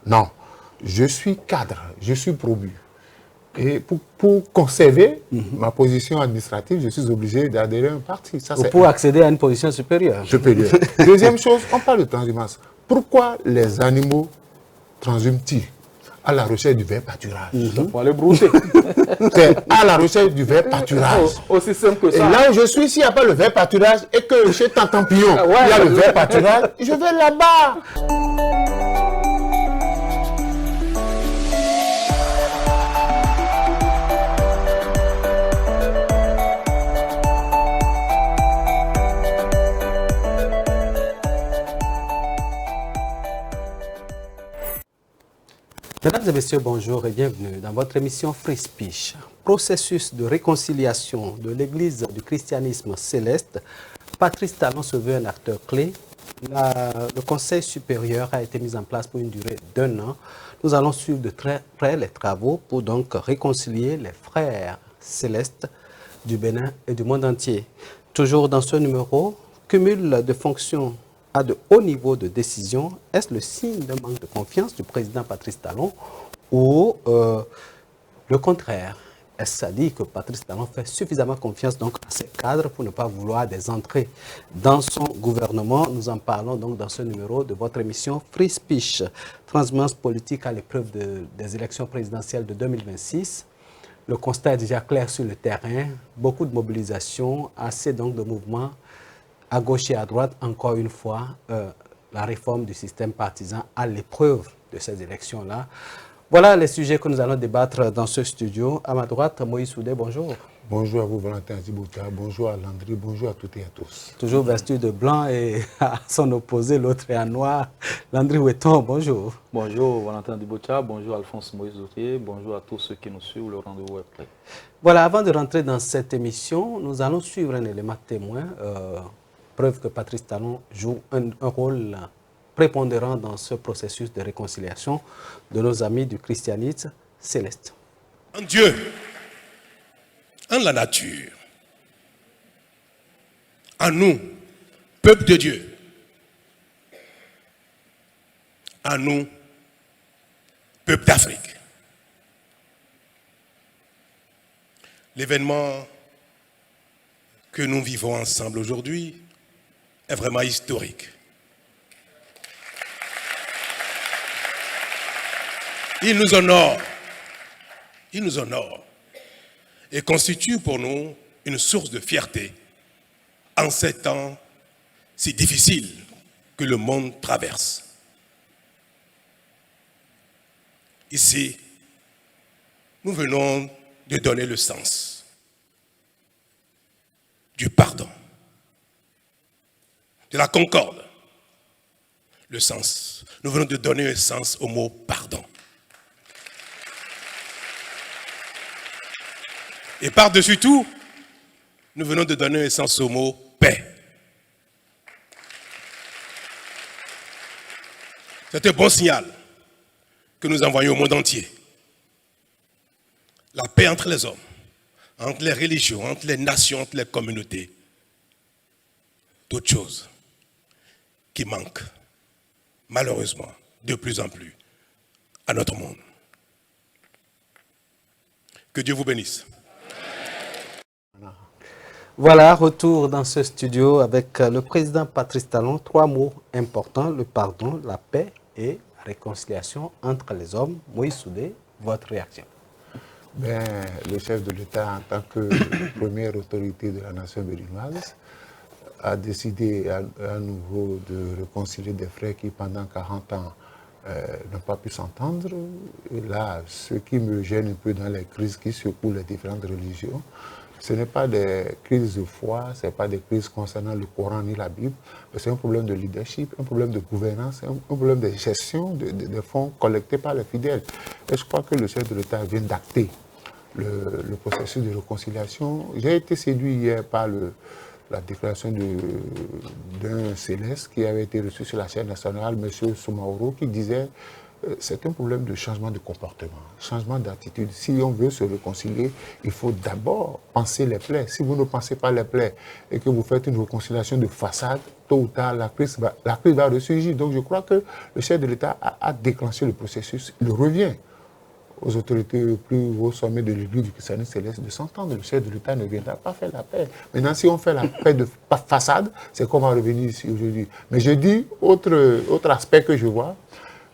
Non, je suis cadre, je suis promu. Et pour conserver ma position administrative, je suis obligé d'adhérer à un parti. Ça, pour accéder à une position supérieure. Deuxième chose, on parle de transhumance. Pourquoi les animaux transhument-ils? À la recherche du vert pâturage. Pour aller brouter. C'est à la recherche du vert pâturage. Aussi simple que ça. Et là où je suis, s'il n'y a pas le vert pâturage et que chez Tantampillon, il y a le vert pâturage, je vais là-bas. Mesdames et messieurs, bonjour et bienvenue dans votre émission Free Speech. Processus de réconciliation de l'Église du christianisme céleste, Patrice Talon se veut un acteur clé. Le Conseil supérieur a été mis en place pour une durée d'1 an. Nous allons suivre de très près les travaux pour donc réconcilier les frères célestes du Bénin et du monde entier. Toujours dans ce numéro, cumul de fonctions à de hauts niveaux de décision, est-ce le signe d'un manque de confiance du président Patrice Talon ou le contraire? Est-ce ça dit que Patrice Talon fait suffisamment confiance donc à ses cadres pour ne pas vouloir des entrées dans son gouvernement? Nous en parlons donc dans ce numéro de votre émission Free Speech. Transhumance politique à l'épreuve des élections présidentielles de 2026. Le constat est déjà clair sur le terrain. Beaucoup de mobilisation, assez donc de mouvements à gauche et à droite. Encore une fois, la réforme du système partisan à l'épreuve de ces élections-là. Voilà les sujets que nous allons débattre dans ce studio. À ma droite, Moïse Soudé, bonjour. Bonjour à vous, Valentin Djibouta. Bonjour à Landry. Bonjour à toutes et à tous. Toujours vêtu de blanc et à son opposé, l'autre est en noir. Landry Ouetton, bonjour. Bonjour, Valentin Djibouta. Bonjour, Alphonse Moïse Soudé. Bonjour à tous ceux qui nous suivent. Le rendez-vous est prêt. Voilà, avant de rentrer dans cette émission, nous allons suivre un élément témoin. Preuve que Patrice Talon joue un rôle prépondérant dans ce processus de réconciliation de nos amis du christianisme céleste. En Dieu, en la nature, en nous, peuple de Dieu, en nous, peuple d'Afrique. L'événement que nous vivons ensemble aujourd'hui est vraiment historique. Il nous honore et constitue pour nous une source de fierté en ces temps si difficiles que le monde traverse. Ici, nous venons de donner le sens du pardon, de la concorde, le sens. Nous venons de donner un sens au mot pardon. Et par-dessus tout, nous venons de donner un sens au mot paix. C'est un bon signal que nous envoyons au monde entier. La paix entre les hommes, entre les religions, entre les nations, entre les communautés. D'autres choses qui manquent, malheureusement, de plus en plus à notre monde. Que Dieu vous bénisse. Voilà, retour dans ce studio avec le président Patrice Talon. 3 mots importants, le pardon, la paix et la réconciliation entre les hommes. Moïse Soudé, votre réaction? Le chef de l'État, en tant que première autorité de la nation béninoise, a décidé à nouveau de réconcilier des frères qui, pendant 40 ans, n'ont pas pu s'entendre. Et là, ce qui me gêne un peu dans les crises qui secouent les différentes religions, ce n'est pas des crises de foi, ce n'est pas des crises concernant le Coran ni la Bible, mais c'est un problème de leadership, un problème de gouvernance, un problème de gestion des fonds collectés par les fidèles. Et je crois que le chef de l'État vient d'acter le processus de réconciliation. J'ai été séduit hier par la déclaration d'un céleste qui avait été reçu sur la chaîne nationale, M. Soumaoro, qui disait c'est un problème de changement de comportement, changement d'attitude. Si on veut se réconcilier, il faut d'abord penser les plaies. Si vous ne pensez pas les plaies et que vous faites une réconciliation de façade, tôt ou tard, la crise va ressurgir. Donc je crois que le chef de l'État a déclenché le processus. Il revient aux autorités plus haut sommet de l'Église du christianisme céleste de s'entendre. Le chef de l'État ne viendra pas faire la paix. Maintenant, si on fait la paix de façade, c'est qu'on va revenir ici aujourd'hui. Mais je dis, autre aspect que je vois,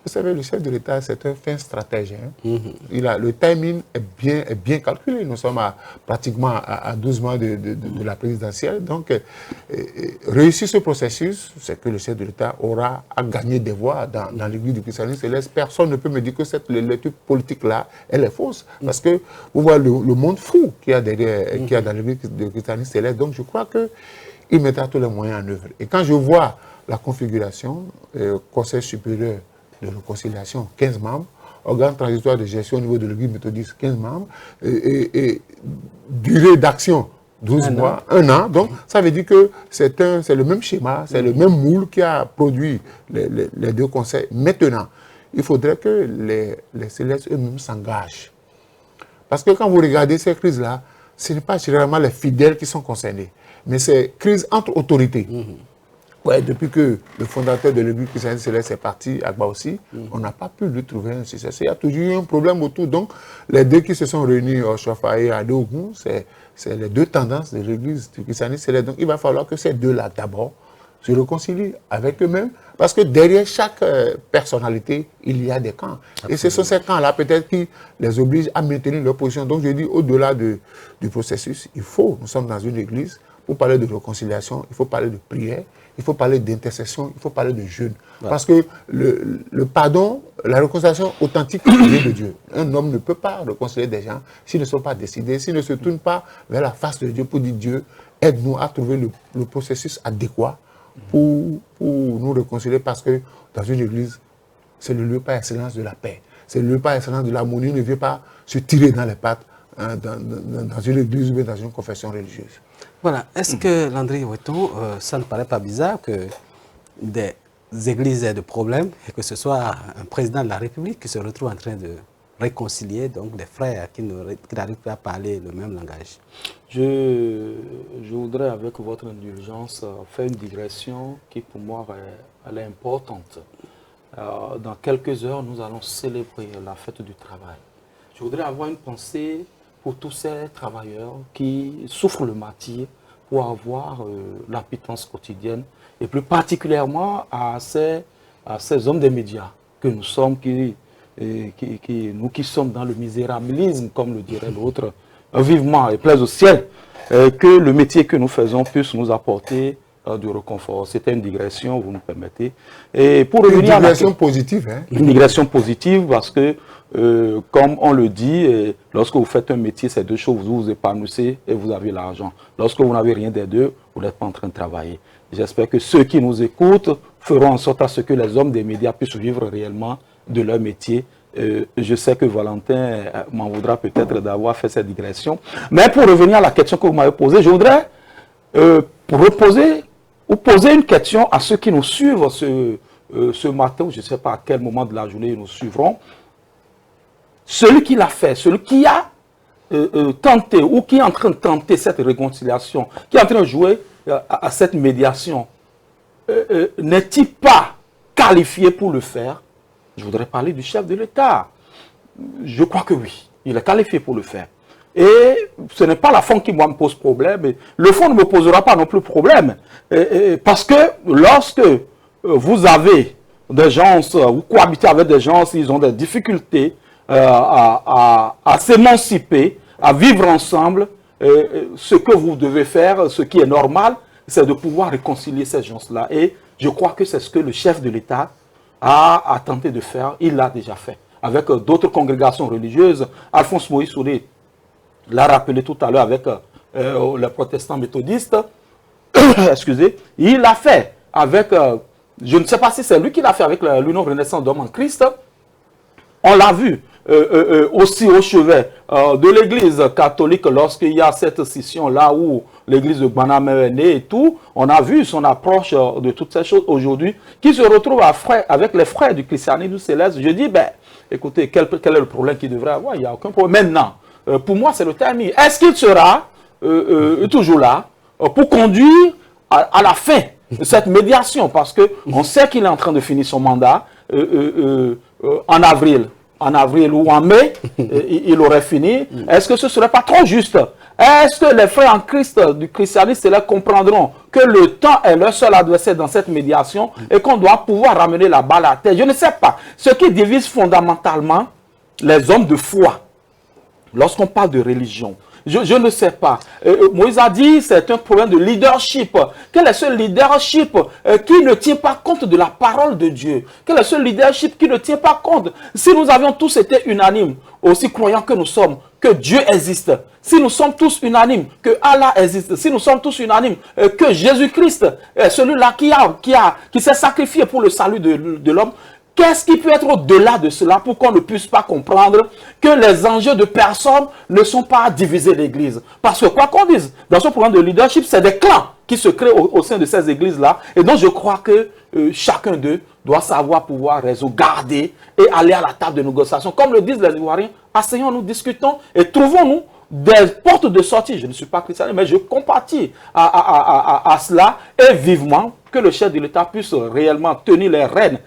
vous savez, le chef de l'État, c'est un fin stratège. Hein. Le timing est bien calculé. Nous sommes pratiquement à 12 mois de la présidentielle. Donc, réussir ce processus, c'est que le chef de l'État aura à gagner des voix dans l'Église du christianisme céleste. Personne ne peut me dire que cette lecture politique-là, elle est fausse. Parce que vous voyez le monde fou qu'il y a derrière, qu'il y a dans l'Église du christianisme céleste. Donc, je crois qu'il mettra tous les moyens en œuvre. Et quand je vois la configuration, Conseil supérieur de réconciliation, 15 membres, organe transitoire de gestion au niveau de l'Église méthodiste, 15 membres, et durée d'action, 12 mois, 1 an. Donc, ça veut dire que c'est le même schéma, c'est le même moule qui a produit les deux conseils. Maintenant, il faudrait que les célestes eux-mêmes s'engagent. Parce que quand vous regardez ces crises-là, ce n'est pas généralement les fidèles qui sont concernés, mais c'est crise entre autorités. Ouais, depuis que le fondateur de l'Église christiane céleste est parti, Agba aussi, on n'a pas pu lui trouver un succès. Il y a toujours eu un problème autour. Donc, les deux qui se sont réunis au Chofa et à Dogon, c'est les deux tendances de l'Église christiane céleste. Donc, il va falloir que ces deux-là, d'abord, se réconcilient avec eux-mêmes. Parce que derrière chaque personnalité, il y a des camps. Absolument. Et ce sont ces camps-là, peut-être, qui les obligent à maintenir leur position. Donc, je dis, au-delà du processus, nous sommes dans une église, pour parler de réconciliation, il faut parler de prière, il faut parler d'intercession, il faut parler de jeûne. Ouais. Parce que le pardon, la réconciliation authentique vient de Dieu. Un homme ne peut pas réconcilier des gens s'ils ne sont pas décidés, s'ils ne se tournent pas vers la face de Dieu pour dire Dieu, aide-nous à trouver le processus adéquat pour nous réconcilier, parce que dans une église, c'est le lieu par excellence de la paix. C'est le lieu par excellence de l'harmonie. On ne vient pas se tirer dans les pattes dans une église ou dans une confession religieuse. Voilà. Est-ce que, Landry Weton, ça ne paraît pas bizarre que des églises aient des problèmes et que ce soit un président de la République qui se retrouve en train de réconcilier donc des frères qui n'arrivent pas à parler le même langage? Je voudrais, avec votre indulgence, faire une digression qui, pour moi, elle est importante. Dans quelques heures, nous allons célébrer la fête du travail. Je voudrais avoir une pensée pour tous ces travailleurs qui souffrent le martyre pour avoir la pitance quotidienne, et plus particulièrement à ces hommes des médias que nous sommes, nous qui sommes dans le misérabilisme, comme le dirait l'autre, vivement et plaise au ciel, que le métier que nous faisons puisse nous apporter du réconfort. C'était une digression, vous me permettez. Et pour revenir une digression positive. Hein? Une digression positive parce que, comme on le dit, lorsque vous faites un métier, c'est deux choses. Vous vous épanouissez et vous avez l'argent. Lorsque vous n'avez rien des deux, vous n'êtes pas en train de travailler. J'espère que ceux qui nous écoutent feront en sorte à ce que les hommes des médias puissent vivre réellement de leur métier. Je sais que Valentin m'en voudra peut-être d'avoir fait cette digression. Mais pour revenir à la question que vous m'avez posée, je voudrais poser une question à ceux qui nous suivent ce matin, ou je ne sais pas à quel moment de la journée ils nous suivront. Celui qui l'a fait, celui qui a tenté ou qui est en train de tenter cette réconciliation, qui est en train de jouer à cette médiation, n'est-il pas qualifié pour le faire? Je voudrais parler du chef de l'État. Je crois que oui, il est qualifié pour le faire. Et ce n'est pas la forme qui, moi, me pose problème. Et le fond ne me posera pas non plus problème. Parce que lorsque vous avez des gens, vous cohabitez avec des gens, ils ont des difficultés à s'émanciper, à vivre ensemble, ce que vous devez faire, ce qui est normal, c'est de pouvoir réconcilier ces gens-là. Et je crois que c'est ce que le chef de l'État a tenté de faire. Il l'a déjà fait. Avec d'autres congrégations religieuses, Alphonse Moïse Souré l'a rappelé tout à l'heure avec les protestants méthodistes. Excusez, il l'a fait avec, je ne sais pas si c'est lui qui l'a fait avec l'Union Renaissance d'Hommes en Christ. On l'a vu aussi au chevet de l'Église catholique lorsqu'il y a cette scission là où l'église de Gbanam est née et tout. On a vu son approche de toutes ces choses aujourd'hui, qui se retrouve avec les frères du christianisme céleste. Je dis, ben, écoutez, quel est le problème qu'il devrait avoir? Il n'y a aucun problème. Maintenant, pour moi, c'est le timing. Est-ce qu'il sera toujours là pour conduire à la fin de cette médiation? Parce qu'on sait qu'il est en train de finir son mandat en avril ou en mai, il aurait fini. Est-ce que ce ne serait pas trop juste? Est-ce que les frères en Christ du christianisme comprendront que le temps est leur seul adversaire dans cette médiation et qu'on doit pouvoir ramener la balle à terre? Je ne sais pas. Ce qui divise fondamentalement les hommes de foi, lorsqu'on parle de religion, je ne sais pas. Moïse a dit c'est un problème de leadership. Quel est ce leadership qui ne tient pas compte de la parole de Dieu? Quel est ce leadership qui ne tient pas compte? Si nous avions tous été unanimes, aussi croyants que nous sommes, que Dieu existe, si nous sommes tous unanimes que Allah existe, si nous sommes tous unanimes que Jésus-Christ est celui-là qui s'est sacrifié pour le salut de l'homme, qu'est-ce qui peut être au-delà de cela pour qu'on ne puisse pas comprendre que les enjeux de personnes ne sont pas à diviser l'Église? Parce que quoi qu'on dise, dans ce programme de leadership, c'est des clans qui se créent au sein de ces églises-là. Et donc je crois que chacun d'eux doit savoir pouvoir résoudre, garder et aller à la table de négociation. Comme le disent les Ivoiriens, asseyons-nous, discutons et trouvons-nous des portes de sortie. Je ne suis pas chrétien, mais je compatis à cela et vivement que le chef de l'État puisse réellement tenir les rênes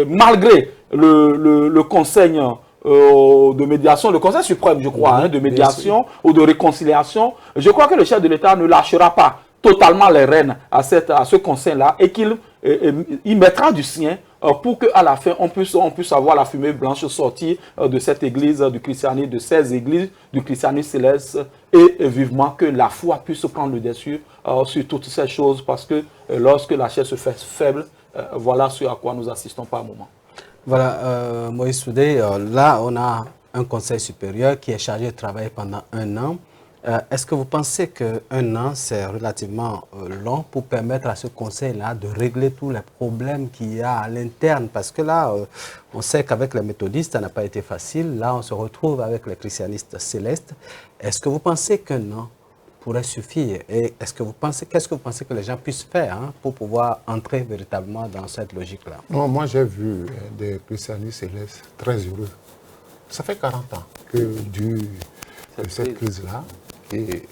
malgré le conseil de médiation, le conseil suprême, je crois, de médiation ou de réconciliation. Je crois que le chef de l'État ne lâchera pas totalement les rênes à ce conseil-là et qu'il mettra du sien pour qu'à la fin, on puisse avoir la fumée blanche sortie de cette église du christianisme, de ces églises du christianisme céleste, et vivement que la foi puisse prendre le dessus sur toutes ces choses, parce que lorsque la chair se fait faible, voilà ce à quoi nous assistons par moment. Voilà, Moïse Soudé, là on a un conseil supérieur qui est chargé de travailler pendant 1 an. Est-ce que vous pensez qu'1 an, c'est relativement long pour permettre à ce conseil-là de régler tous les problèmes qu'il y a à l'interne? Parce que là, on sait qu'avec les méthodistes, ça n'a pas été facile. Là, on se retrouve avec les christianistes célestes. Est-ce que vous pensez qu'1 an pourrait suffire? Et qu'est-ce que vous pensez que les gens puissent faire pour pouvoir entrer véritablement dans cette logique-là? Non, moi, j'ai vu des christianistes célestes très heureux. Ça fait 40 ans que dure cette crise-là. Et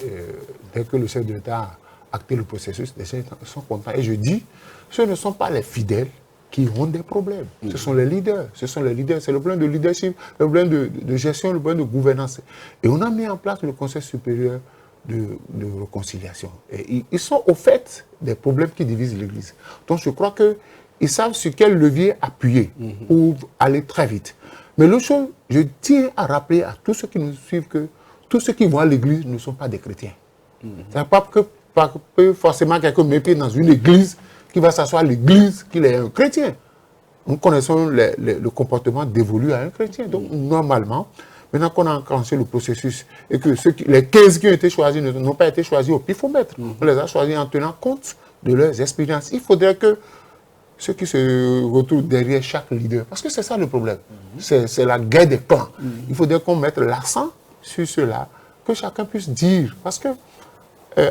dès que le chef de l'État a acté le processus, les gens sont contents. Et je dis, ce ne sont pas les fidèles qui ont des problèmes. Ce sont les leaders. Ce sont les leaders. C'est le problème de leadership, le problème de gestion, le problème de gouvernance. Et on a mis en place le Conseil supérieur de réconciliation. Et ils sont au fait des problèmes qui divisent l'Église. Donc je crois qu'ils savent sur quel levier appuyer pour aller très vite. Mais l'autre chose, je tiens à rappeler à tous ceux qui nous suivent que tous ceux qui vont à l'église ne sont pas des chrétiens. C'est pas que forcément quelqu'un méprise dans une église qui va s'asseoir à l'église qu'il est un chrétien. Nous connaissons le comportement dévolu à un chrétien. Donc normalement, maintenant qu'on a enclenché le processus et que les 15 qui ont été choisis n'ont pas été choisis au pifomètre, on les a choisis en tenant compte de leurs expériences. Il faudrait que ceux qui se retrouvent derrière chaque leader, parce que c'est ça le problème, c'est la guerre des clans. Il faudrait qu'on mette l'accent sur cela, que chacun puisse dire, parce que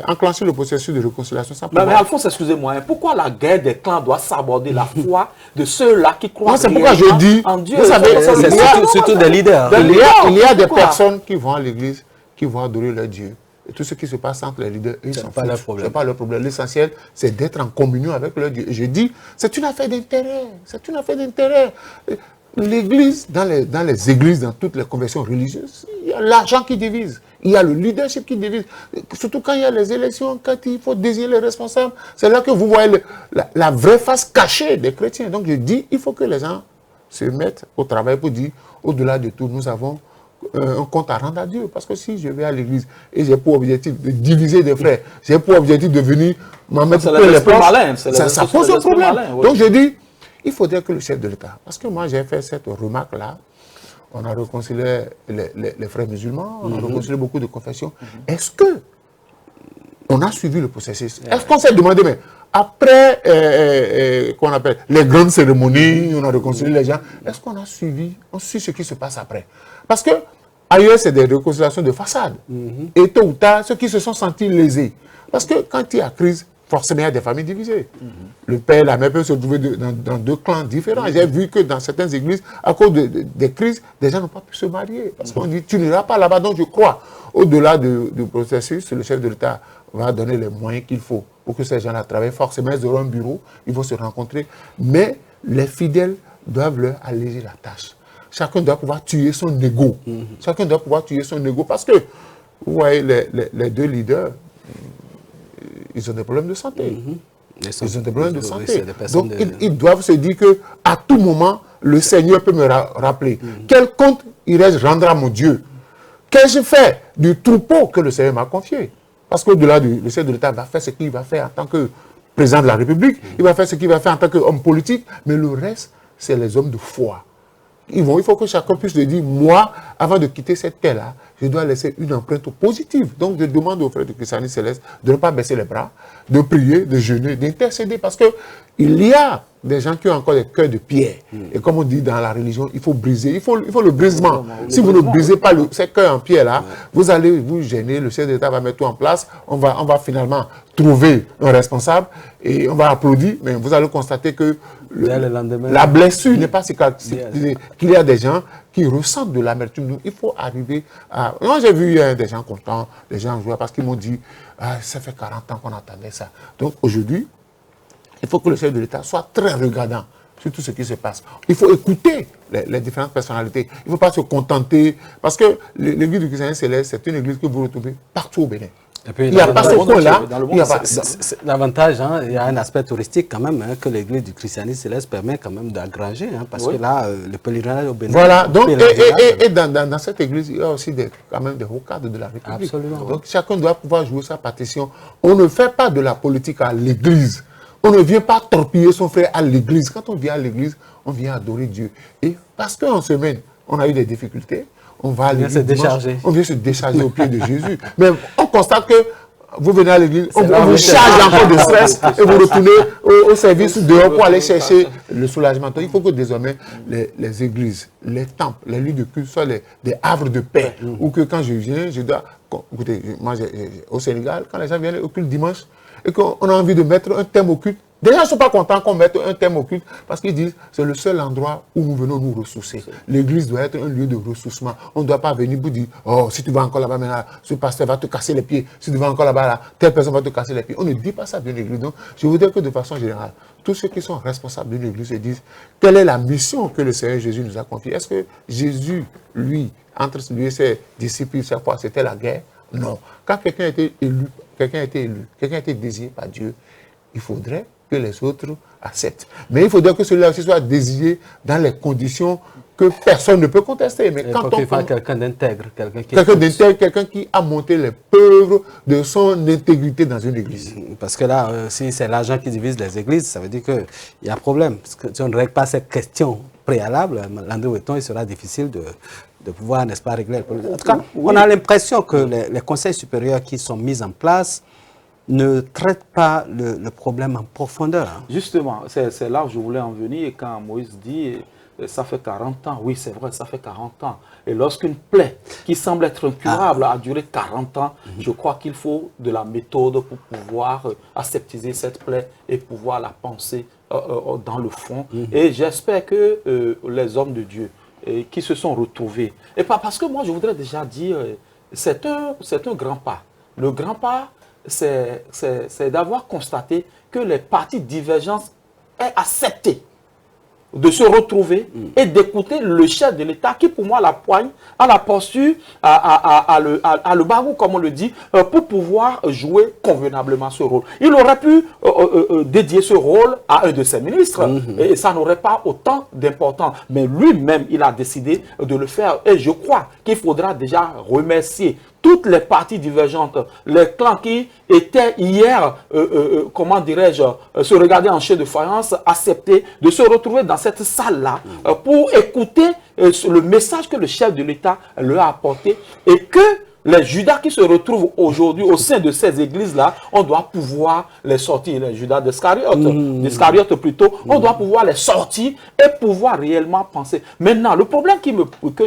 enclencher le processus de réconciliation, ça peut... Mais Alphonse, excusez-moi, pourquoi la guerre des clans doit s'aborder la foi de ceux-là qui croient c'est pourquoi je dis, en Dieu? Vous savez, c'est surtout des leaders. Il y a des personnes qui vont à l'église, qui vont adorer leur Dieu. Et tout ce qui se passe entre les leaders, ils s'en foutent. Ce n'est pas leur problème. L'essentiel, c'est d'être en communion avec leur Dieu. Et je dis, c'est une affaire d'intérêt. C'est une affaire d'intérêt. L'église, dans les églises, dans toutes les conversions religieuses, il y a l'argent qui divise. Il y a le leadership qui divise. Surtout quand il y a les élections, quand il faut désigner les responsables. C'est là que vous voyez la vraie face cachée des chrétiens. Donc je dis, il faut que les gens se mettent au travail pour dire, au-delà de tout, nous avons un compte à rendre à Dieu. Parce que si je vais à l'église et j'ai pour objectif de diviser des frères, j'ai pour objectif de venir m'en mettre sur les poches, ça pose un problème. Donc je dis, il faudrait que le chef de l'État, parce que moi j'ai fait cette remarque-là, on a réconcilié les frères musulmans, on a réconcilié beaucoup de confessions. Est-ce que on a suivi le processus? Est-ce qu'on s'est demandé, mais après qu'on appelle les grandes cérémonies, on a réconcilié les gens, est-ce qu'on a suivi, on suit ce qui se passe après? Parce que Ailleurs, c'est des réconciliations de façade. Et tôt ou tard, ceux qui se sont sentis lésés. Parce que quand il y a crise, forcément, il y a des familles divisées. Le père et la mère peuvent se trouver dans deux clans différents. J'ai vu que dans certaines églises, à cause des crises, des gens n'ont pas pu se marier. Parce qu'on dit, tu n'iras pas là-bas. Donc, je crois, au-delà du processus, le chef de l'État va donner les moyens qu'il faut pour que ces gens-là travaillent. Forcément, ils auront un bureau, ils vont se rencontrer. Mais les fidèles doivent leur alléger la tâche. Chacun doit pouvoir tuer son ego. Chacun doit pouvoir tuer son ego. Parce que, vous voyez, les deux leaders, ils ont des problèmes de santé. Ils ont des problèmes de santé. Donc, ils doivent se dire qu'à tout moment, le Seigneur peut me rappeler. Quel compte irai-je rendre à mon Dieu? Qu'ai-je fait du troupeau que le Seigneur m'a confié? Parce qu'au-delà le chef de l'État va faire ce qu'il va faire en tant que président de la République, il va faire ce qu'il va faire en tant qu'homme politique, mais le reste, c'est les hommes de foi. Il faut que chacun puisse le dire, moi, avant de quitter cette terre-là, je dois laisser une empreinte positive. Donc, je demande aux frères de Christianisme Céleste de ne pas baisser les bras, de prier, de jeûner, d'intercéder, parce qu'il y a des gens qui ont encore des cœurs de pierre. Et comme on dit dans la religion, il faut briser, il faut le brisement. Si vous ne brisez pas ces cœurs en pierre-là, vous allez vous gêner, le chef d'État va mettre tout en place, on va finalement trouver un responsable et on va applaudir, mais vous allez constater que la blessure n'est pas cicatrisée, qu'il y a des gens qui ressentent de l'amertume. Donc, il faut arriver à... Moi, j'ai vu des gens contents, des gens joueurs, parce qu'ils m'ont dit, ça fait 40 ans qu'on attendait ça. Donc, aujourd'hui, il faut que le chef de l'État soit très regardant sur tout ce qui se passe. Il faut écouter les différentes personnalités. Il ne faut pas se contenter, parce que l'église du Christianisme Céleste, c'est une église que vous retrouvez partout au Bénin. Et puis, il n'y a pas ce point-là. L'avantage, il y a un aspect touristique quand même, que l'église du christianisme céleste permet quand même d'engranger, parce que là, le pèlerinage au Bénin... Voilà, donc, et dans cette église, il y a aussi quand même des hauts cadres de la République. Absolument. Donc, chacun doit pouvoir jouer sa partition. On ne fait pas de la politique à l'église. On ne vient pas torpiller son frère à l'église. Quand on vient à l'église, on vient adorer Dieu. Et parce qu'en semaine, on a eu des difficultés, on va à l'église, on vient se décharger au pied de Jésus. Mais on constate que vous venez à l'église, on vous charge encore de stress et vous retournez au service dehors pour aller chercher le soulagement. Donc, il faut que désormais les églises, les temples, les lieux de culte soient des havres de paix. Ou que quand je viens, je dois... Écoutez, moi, au Sénégal, quand les gens viennent au culte dimanche et qu'on a envie de mettre un thème au culte, des gens ne sont pas contents qu'on mette un thème au culte parce qu'ils disent que c'est le seul endroit où nous venons nous ressourcer. L'église doit être un lieu de ressourcement. On ne doit pas venir pour dire, oh, si tu vas encore là-bas maintenant, ce pasteur va te casser les pieds. Si tu vas encore là-bas, là, telle personne va te casser les pieds. On ne dit pas ça d'une église. Donc, je voudrais que de façon générale, tous ceux qui sont responsables d'une église se disent, quelle est la mission que le Seigneur Jésus nous a confiée? Est-ce que Jésus, lui, entre lui et ses disciples, chaque fois, c'était la guerre? Non. Quand quelqu'un a été élu, quelqu'un a été désiré par Dieu, il faudrait que les autres acceptent. Mais il faudrait que celui-là aussi soit désiré dans les conditions que personne ne peut contester. Mais il quand faut qu'il fasse quelqu'un d'intègre, quelqu'un qui a monté les preuves de son intégrité dans une église. Parce que là, si c'est l'argent qui divise les églises, ça veut dire qu'il y a un problème. Parce que si on ne règle pas ces questions préalables, l'endroit il sera difficile de pouvoir, n'est-ce pas, régler le problème. En tout cas, on a l'impression que les conseils supérieurs qui sont mis en place ne traitent pas le problème en profondeur. Justement, c'est là où je voulais en venir. Et quand Moïse dit, ça fait 40 ans, oui, c'est vrai, ça fait 40 ans. Et lorsqu'une plaie qui semble être incurable a duré 40 ans, je crois qu'il faut de la méthode pour pouvoir aseptiser cette plaie et pouvoir la penser dans le fond. Et j'espère que les hommes de Dieu qui se sont retrouvés, et pas parce que moi je voudrais déjà dire, c'est un grand pas. Le grand pas, c'est d'avoir constaté que les partis divergents aient accepté de se retrouver et d'écouter le chef de l'État qui, pour moi, la poigne, a la posture, a le barou, comme on le dit, pour pouvoir jouer convenablement ce rôle. Il aurait pu dédier ce rôle à un de ses ministres et ça n'aurait pas autant d'importance. Mais lui-même, il a décidé de le faire et je crois qu'il faudra déjà remercier toutes les parties divergentes, les clans qui étaient hier, comment dirais-je, se regarder en chien de faïence, accepter de se retrouver dans cette salle-là pour écouter le message que le chef de l'État leur a apporté et que les Judas qui se retrouvent aujourd'hui au sein de ces églises-là, on doit pouvoir les sortir. Les Judas d'Iscariote plutôt, on doit pouvoir les sortir et pouvoir réellement penser. Maintenant, le problème que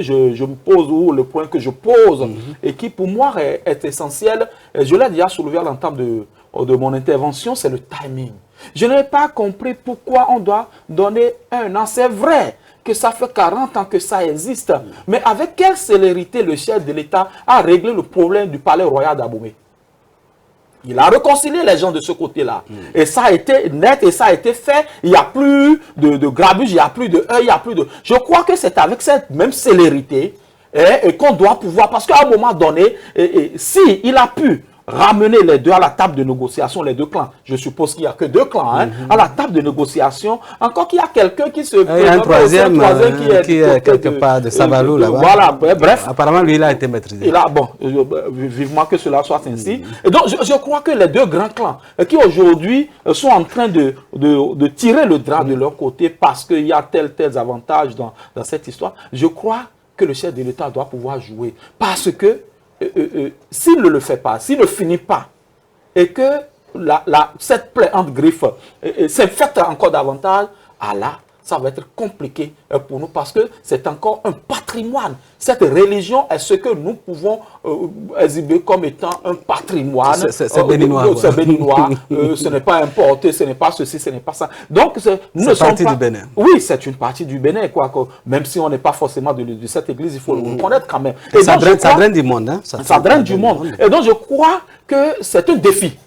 je me pose, ou le point que je pose, et qui pour moi est essentiel, et je l'ai déjà soulevé à l'entame de mon intervention, c'est le timing. Je n'ai pas compris pourquoi on doit donner un an. C'est vrai que ça fait 40 ans que ça existe. Mais avec quelle célérité le chef de l'État a réglé le problème du palais royal d'Abomey? Il a réconcilié les gens de ce côté-là. Et ça a été net et ça a été fait. Il n'y a plus de grabuge, il n'y a plus de il n'y a plus de... Je crois que c'est avec cette même célérité et qu'on doit pouvoir... Parce qu'à un moment donné, si il a pu ramener les deux à la table de négociation, les deux clans. Je suppose qu'il n'y a que deux clans à la table de négociation. Encore qu'il y a quelqu'un qui se... Il y a un troisième qui est quelque part de Sabalou là-bas. Voilà, bref. Apparemment, lui, il a été maîtrisé. Bon, vivement que cela soit ainsi. Et donc, je crois que les deux grands clans qui aujourd'hui sont en train de tirer le drap de leur côté parce qu'il y a tels avantages dans cette histoire, je crois que le chef de l'État doit pouvoir jouer. Parce que s'il ne le fait pas, s'il ne finit pas, et que cette plaie entre griffes s'infecte encore davantage, là, ça va être compliqué pour nous parce que c'est encore un patrimoine. Cette religion est ce que nous pouvons exhiber comme étant un patrimoine. C'est béninois. C'est béninois. Ce n'est pas importé, ce n'est pas ceci, ce n'est pas ça. Donc, c'est partie du Bénin. Oui, c'est une partie du Bénin, quoi. Même si on n'est pas forcément de cette église, il faut le reconnaître quand même. Et ça draine du monde. Hein? Ça draine du monde. Et donc, je crois que c'est un défi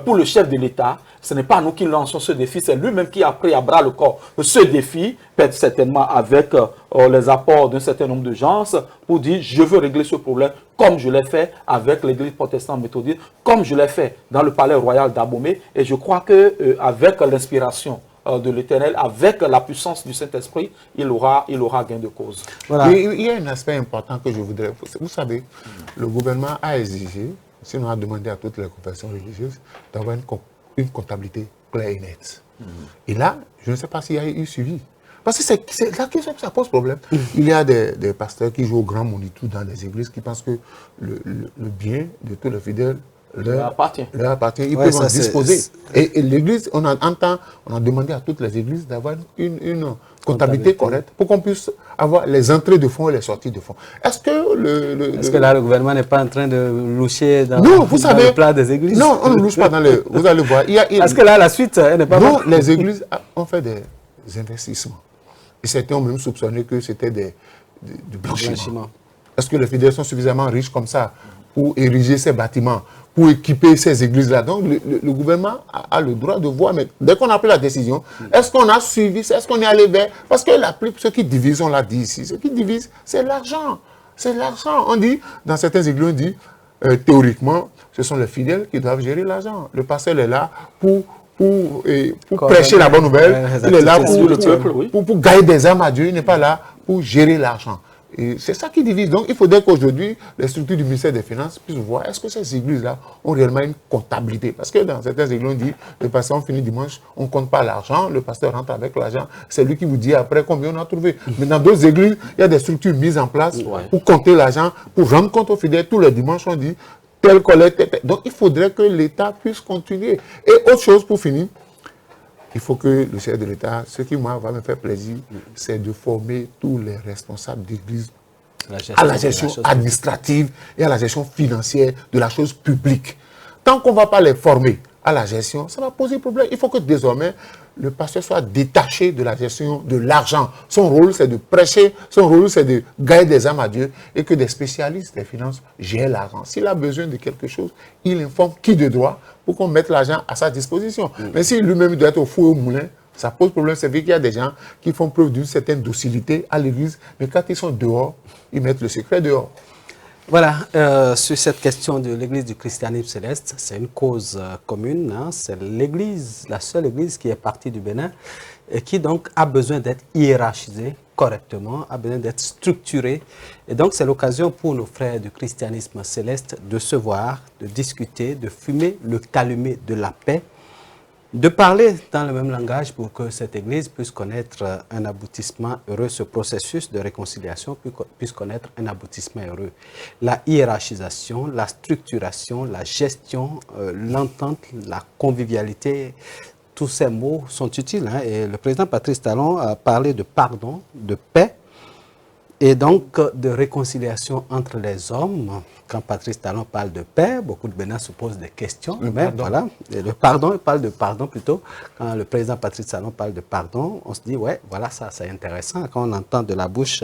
pour le chef de l'État. Ce n'est pas nous qui lançons ce défi, c'est lui-même qui a pris à bras le corps ce défi, peut-être certainement avec les apports d'un certain nombre de gens, pour dire je veux régler ce problème comme je l'ai fait avec l'église protestante méthodiste, comme je l'ai fait dans le palais royal d'Abomey. Et je crois qu'avec l'inspiration de l'Éternel, avec la puissance du Saint-Esprit, il aura gain de cause. Voilà. Il y a un aspect important que je voudrais... Vous savez, le gouvernement a exigé, sinon a demandé à toutes les confessions religieuses, d'avoir une comptabilité claire et nette. Et là, je ne sais pas s'il y a eu suivi. Parce que c'est là que ça pose problème. Il y a des pasteurs qui jouent au grand monitou dans les églises qui pensent que le bien de tous les fidèles leur appartient. Ils peuvent en disposer. Et l'église, on a demandé à toutes les églises d'avoir une comptabilité correcte pour qu'on puisse avoir les entrées de fonds et les sorties de fonds. Est-ce que Est-ce que là, le gouvernement n'est pas en train de loucher dans le plat des églises? Non, on ne louche pas dans les... Vous allez voir. Est-ce que là, la suite, elle n'est pas... Non, les églises ont fait des investissements. Et certains ont même soupçonné que c'était du blanchiment. Est-ce que les fidèles sont suffisamment riches comme ça pour ériger ces bâtiments, pour équiper ces églises-là? Donc, le gouvernement a le droit de voir, mais dès qu'on a pris la décision, est-ce qu'on a suivi, est-ce qu'on est allé vers... Parce que ce qui divise, on l'a dit ici, ce qui divise, c'est l'argent. C'est l'argent. On dit, dans certaines églises, on dit, théoriquement, ce sont les fidèles qui doivent gérer l'argent. Le pasteur est là pour prêcher la bonne nouvelle, il est là pour gagner des âmes à Dieu, il n'est pas là pour gérer l'argent. Et c'est ça qui divise. Donc il faudrait qu'aujourd'hui, les structures du ministère des Finances puissent voir est-ce que ces églises-là ont réellement une comptabilité. Parce que dans certaines églises, on dit, le pasteur, on finit dimanche, on ne compte pas l'argent, le pasteur rentre avec l'argent, c'est lui qui vous dit après combien on a trouvé. Mais dans d'autres églises, il y a des structures mises en place pour compter l'argent, pour rendre compte aux fidèles. Tous les dimanches, on dit, telle collecte. Donc, il faudrait que l'État puisse continuer. Et autre chose pour finir, il faut que le chef de l'État, ce qui moi va me faire plaisir, c'est de former tous les responsables d'église à la gestion administrative et à la gestion financière de la chose publique. Tant qu'on ne va pas les former à la gestion, ça va poser problème. Il faut que désormais, le pasteur soit détaché de la gestion de l'argent. Son rôle, c'est de prêcher, son rôle, c'est de gagner des âmes à Dieu et que des spécialistes des finances gèrent l'argent. S'il a besoin de quelque chose, il informe qui de droit pour qu'on mette l'argent à sa disposition. Mais si lui-même doit être au four et au moulin, ça pose problème. C'est vrai qu'il y a des gens qui font preuve d'une certaine docilité à l'église, mais quand ils sont dehors, ils mettent le secret dehors. Voilà, sur cette question de l'église du christianisme céleste, c'est une cause commune. Hein, c'est l'église, la seule église qui est partie du Bénin et qui donc a besoin d'être hiérarchisée correctement, a besoin d'être structurée. Et donc c'est l'occasion pour nos frères du christianisme céleste de se voir, de discuter, de fumer le calumet de la paix de parler dans le même langage pour que cette Église puisse connaître un aboutissement heureux, ce processus de réconciliation puisse connaître un aboutissement heureux. La hiérarchisation, la structuration, la gestion, l'entente, la convivialité, tous ces mots sont utiles. Hein, et le président Patrice Talon a parlé de pardon, de paix, et donc de réconciliation entre les hommes. Quand Patrice Talon parle de paix, beaucoup de Bénins se posent des questions. Mais voilà, et le pardon, il parle de pardon plutôt. Quand le président Patrice Talon parle de pardon, on se dit, ouais, voilà, ça c'est intéressant. Quand on entend de la bouche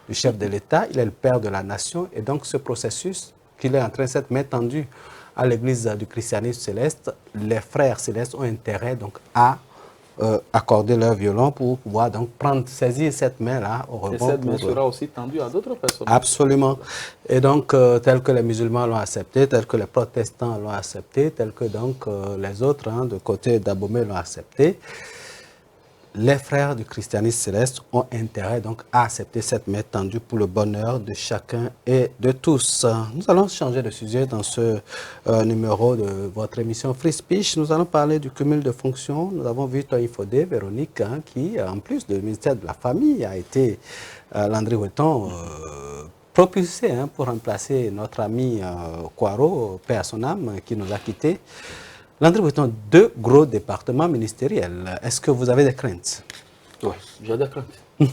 du chef de l'État, il est le père de la nation. Et donc ce processus qu'il est en train de cette main tendue à l'église du christianisme céleste, les frères célestes ont intérêt donc à accorder leur violon pour pouvoir donc saisir cette main-là au rebond. Et cette main sera aussi tendue à d'autres personnes. Absolument. Et donc, tel que les musulmans l'ont accepté, tel que les protestants l'ont accepté, tel que donc les autres, hein, de côté d'Abomey l'ont accepté, les frères du christianisme céleste ont intérêt donc à accepter cette main tendue pour le bonheur de chacun et de tous. Nous allons changer de sujet dans ce numéro de votre émission Free Speech. Nous allons parler du cumul de fonctions. Nous avons vu Toyin Fodé, Véronique, hein, qui, en plus du ministère de la Famille, a été Landry Weton propulsé hein, pour remplacer notre ami Kouaro, paix à son âme, qui nous a quittés. Landry Weton, 2 gros départements ministériels. Est-ce que vous avez des craintes? Oui, j'ai des craintes.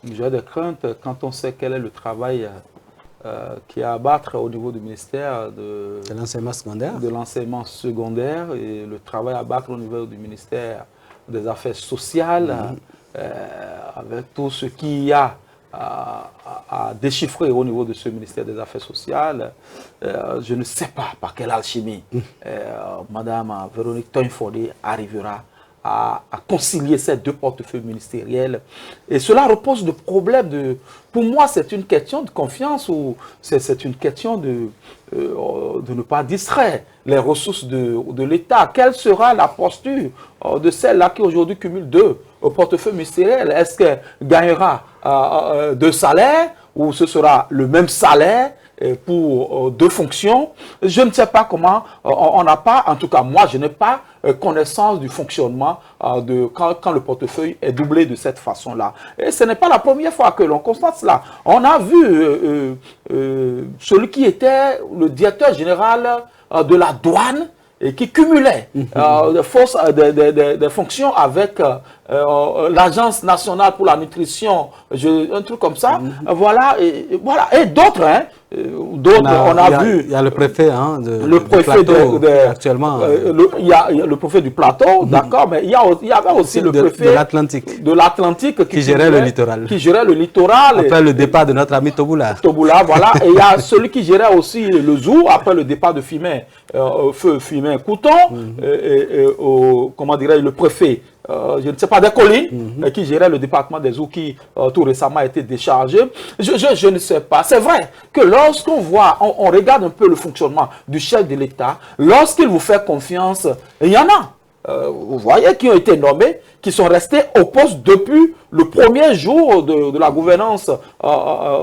J'ai des craintes quand on sait quel est le travail qui est à abattre au niveau du ministère de l'enseignement secondaire. De l'enseignement secondaire et le travail à abattre au niveau du ministère des Affaires sociales, avec tout ce qu'il y a à déchiffrer au niveau de ce ministère des Affaires sociales. Je ne sais pas par quelle alchimie Madame Véronique Toyin Fodé arrivera à concilier ces 2 portefeuilles ministériels. Et cela repose de problèmes de... Pour moi, c'est une question de confiance ou c'est une question de ne pas distraire les ressources de l'État. Quelle sera la posture de celle-là qui aujourd'hui cumule 2 portefeuilles ministériels? Est-ce qu'elle gagnera 2 salaires ou ce sera le même salaire pour 2 fonctions? Je ne sais pas comment, on n'a pas, en tout cas moi je n'ai pas connaissance du fonctionnement quand le portefeuille est doublé de cette façon-là. Et ce n'est pas la première fois que l'on constate cela. On a vu celui qui était le directeur général de la douane et qui cumulait des fonctions avec l'Agence nationale pour la nutrition, un truc comme ça. Voilà, et d'autres, hein, on a vu. Il y a le préfet, hein, le préfet actuellement. Il y a le préfet du plateau, d'accord, mais il y avait aussi le préfet de l'Atlantique qui gérait le littoral. Qui gérait le littoral. Après le départ de notre ami Toboula. Toboula, voilà. Et il y a celui qui gérait aussi le zoo après le départ de Fimin, feu Fimin Couton, comment dirais-je, le préfet. Je ne sais pas, des collines, qui gérait le département des eaux qui tout récemment a été déchargé. Je ne sais pas. C'est vrai que lorsqu'on voit, on regarde un peu le fonctionnement du chef de l'État, lorsqu'il vous fait confiance, il y en a. Vous voyez, qui ont été nommés, qui sont restés au poste depuis le premier jour de la gouvernance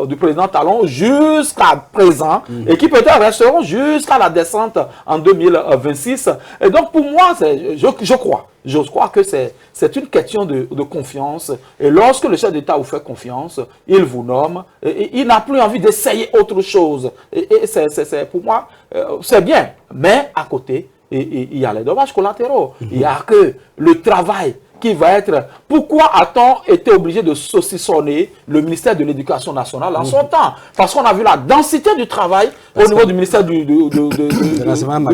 du président Talon jusqu'à présent, et qui peut-être resteront jusqu'à la descente en 2026. Et donc pour moi, je crois que c'est une question de confiance. Et lorsque le chef d'État vous fait confiance, il vous nomme, et il n'a plus envie d'essayer autre chose. Et pour moi, c'est bien. Mais à côté, il y a les dommages collatéraux. Il n'y a que le travail qui va être... Pourquoi a-t-on été obligé de saucissonner le ministère de l'Éducation nationale en son temps? Parce qu'on a vu la densité du travail au niveau du ministère du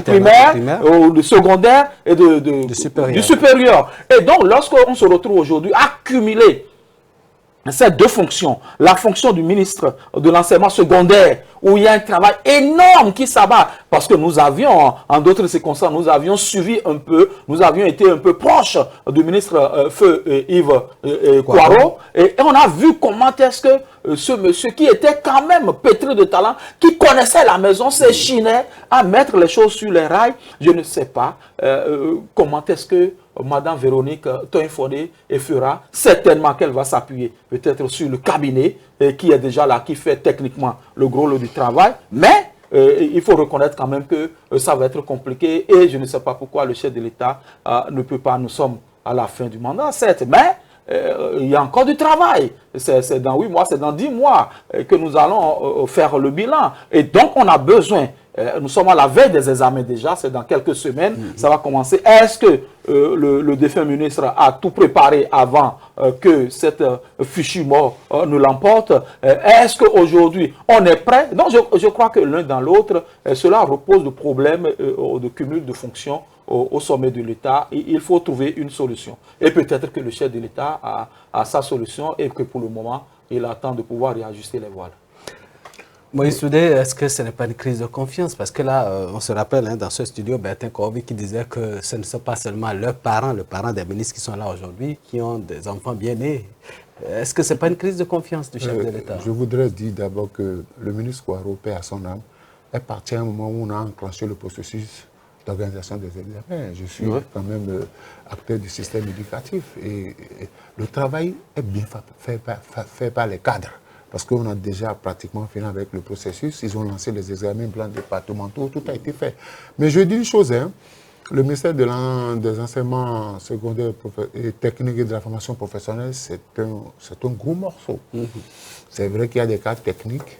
primaire, du secondaire et du supérieur. Et donc, lorsqu'on se retrouve aujourd'hui à cumuler ces 2 fonctions, la fonction du ministre de l'enseignement secondaire, où il y a un travail énorme qui s'abat, parce que nous avions, en d'autres circonstances, nous avions suivi un peu, nous avions été un peu proches du ministre Feu Yves Kouaro, et on a vu comment est-ce que ce monsieur qui était quand même pétri de talent, qui connaissait la maison, s'échinait à mettre les choses sur les rails. Je ne sais pas comment est-ce que Madame Véronique Toyin Fodé fera. Certainement qu'elle va s'appuyer peut-être sur le cabinet qui est déjà là, qui fait techniquement le gros lot du travail. Mais il faut reconnaître quand même que ça va être compliqué et je ne sais pas pourquoi le chef de l'État ne peut pas. Nous sommes à la fin du mandat, certes, mais il y a encore du travail. C'est dans 8 mois, c'est dans 10 mois que nous allons faire le bilan. Et donc, on a besoin, nous sommes à la veille des examens déjà, c'est dans quelques semaines, ça va commencer. Est-ce que le défunt ministre a tout préparé avant que cette fichue mort ne l'emporte? Est-ce qu'aujourd'hui, on est prêt? Donc, je crois que l'un dans l'autre, cela repose le problème de cumul de fonctions au sommet de l'État. Il faut trouver une solution. Et peut-être que le chef de l'État a sa solution et que pour le moment, il attend de pouvoir réajuster les voiles. Moïse Soudé, est-ce que ce n'est pas une crise de confiance? Parce que là, on se rappelle dans ce studio, Bertin Corby qui disait que ce ne sont pas seulement leurs parents, les parents des ministres qui sont là aujourd'hui, qui ont des enfants bien nés. Est-ce que ce n'est pas une crise de confiance du chef de l'État? Je voudrais dire d'abord que le ministre Kouaro, paix à son âme, est parti à un moment où on a enclenché le processus d'organisation des examens. Je suis quand même acteur du système éducatif et le travail est bien fait par les cadres parce qu'on a déjà pratiquement fini avec le processus. Ils ont lancé les examens blancs départementaux, tout a été fait. Mais je dis une chose, le ministère des enseignements secondaires et techniques et de la formation professionnelle, c'est un gros morceau. C'est vrai qu'il y a des cadres techniques.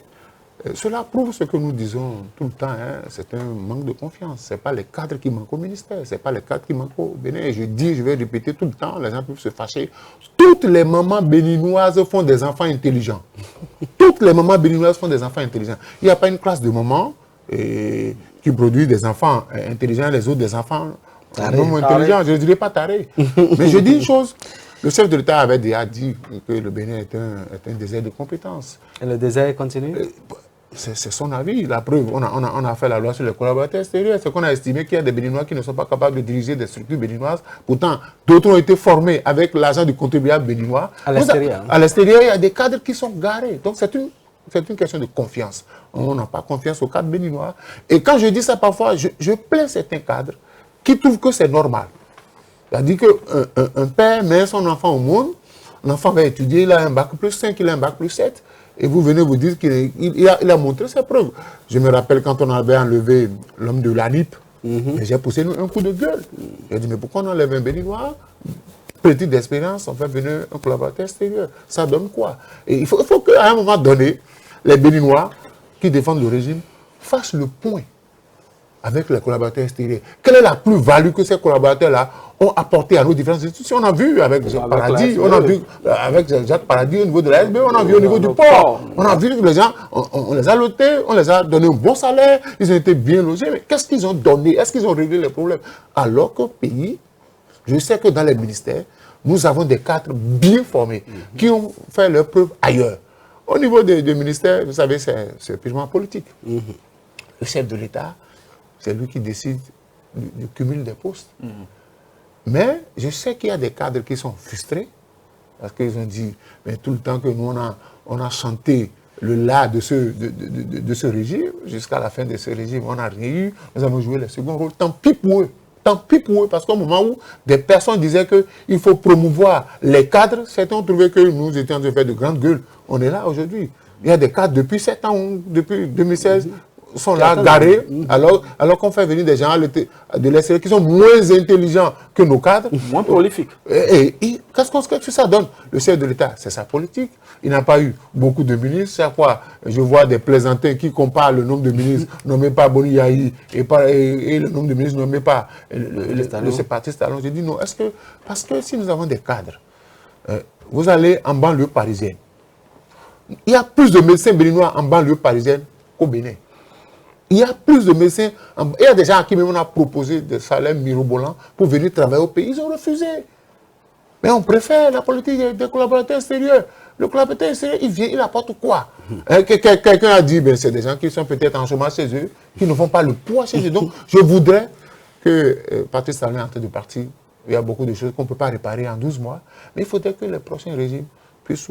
Cela prouve ce que nous disons tout le temps, c'est un manque de confiance. Ce n'est pas les cadres qui manquent au ministère, ce n'est pas les cadres qui manquent au Bénin. Et je vais répéter tout le temps, les gens peuvent se fâcher. Toutes les mamans béninoises font des enfants intelligents. Toutes les mamans béninoises font des enfants intelligents. Il n'y a pas une classe de mamans qui produit des enfants intelligents, les autres des enfants non intelligents. Je ne dirais pas tarés. Mais je dis une chose. Le chef de l'État avait déjà dit que le Bénin est un désert de compétences. Et le désert continue? C'est son avis. La preuve, on a fait la loi sur les collaborateurs extérieurs. C'est qu'on a estimé qu'il y a des Béninois qui ne sont pas capables de diriger des structures béninoises. Pourtant, d'autres ont été formés avec l'argent du contribuable béninois. À l'extérieur. À l'extérieur, il y a des cadres qui sont garés. Donc, c'est une question de confiance. On n'a pas confiance aux cadres béninois. Et quand je dis ça parfois, je plains certains cadres qui trouvent que c'est normal. C'est-à-dire qu'un père met son enfant au monde, l'enfant va étudier, il a un bac plus 5, il a un bac plus 7, et vous venez vous dire qu'il a montré ses preuves. Je me rappelle quand on avait enlevé l'homme de l'ANIP, j'ai poussé un coup de gueule. J'ai dit, mais pourquoi on enlève un Béninois? Petite expérience, on fait venir un collaborateur extérieur. Ça donne quoi? Et il faut qu'à un moment donné, les Béninois qui défendent le régime fassent le point avec les collaborateurs extérieurs. Quelle est la plus-value que ces collaborateurs-là ont apporté à nos différentes institutions? On a vu avec Jacques Paradis, on a vu avec Jacques Paradis au niveau de la SB, on a vu au niveau du port. On a vu que les gens, on les a lotés, on les a donné un bon salaire, ils ont été bien logés. Mais qu'est-ce qu'ils ont donné? Est-ce qu'ils ont réglé les problèmes? Alors qu'au pays, je sais que dans les ministères, nous avons des cadres bien formés qui ont fait leurs preuves ailleurs. Au niveau des ministères, vous savez, c'est purement politique. Le chef de l'État, c'est lui qui décide du cumul des postes. Mais je sais qu'il y a des cadres qui sont frustrés parce qu'ils ont dit, mais tout le temps que nous, on a chanté le la de ce régime, jusqu'à la fin de ce régime, on n'a rien eu, nous avons joué le second rôle. Tant pis pour eux. Tant pis pour eux, parce qu'au moment où des personnes disaient qu'il faut promouvoir les cadres, certains ont trouvé que nous étions en train de faire de grandes gueules. On est là aujourd'hui. Il y a des cadres depuis 7 ans, depuis 2016, sont là, garés, alors qu'on fait venir des gens de l'extérieur qui sont moins intelligents que nos cadres. Moins prolifiques. Et qu'est-ce que ça donne? Le chef de l'État, c'est sa politique. Il n'a pas eu beaucoup de ministres. Chaque fois, je vois des plaisantins qui comparent le nombre de ministres nommés par Boni Yahi et le nombre de ministres nommés par le séparatiste Talon. Je dis non, parce que si nous avons des cadres, vous allez en banlieue parisienne. Il y a plus de médecins béninois en banlieue parisienne qu'au Bénin. Il y a plus de médecins. Il y a des gens à qui même on a proposé des salaires mirobolants pour venir travailler au pays. Ils ont refusé. Mais on préfère la politique des collaborateurs extérieurs. Le collaborateur extérieur, il vient, il apporte quoi? Quelqu'un a dit, c'est des gens qui sont peut-être en chômage chez eux, qui ne font pas le poids chez eux. Donc, je voudrais que Patrice Talon est en train de partir. Il y a beaucoup de choses qu'on ne peut pas réparer en 12 mois. Mais il faudrait que les prochains régimes puissent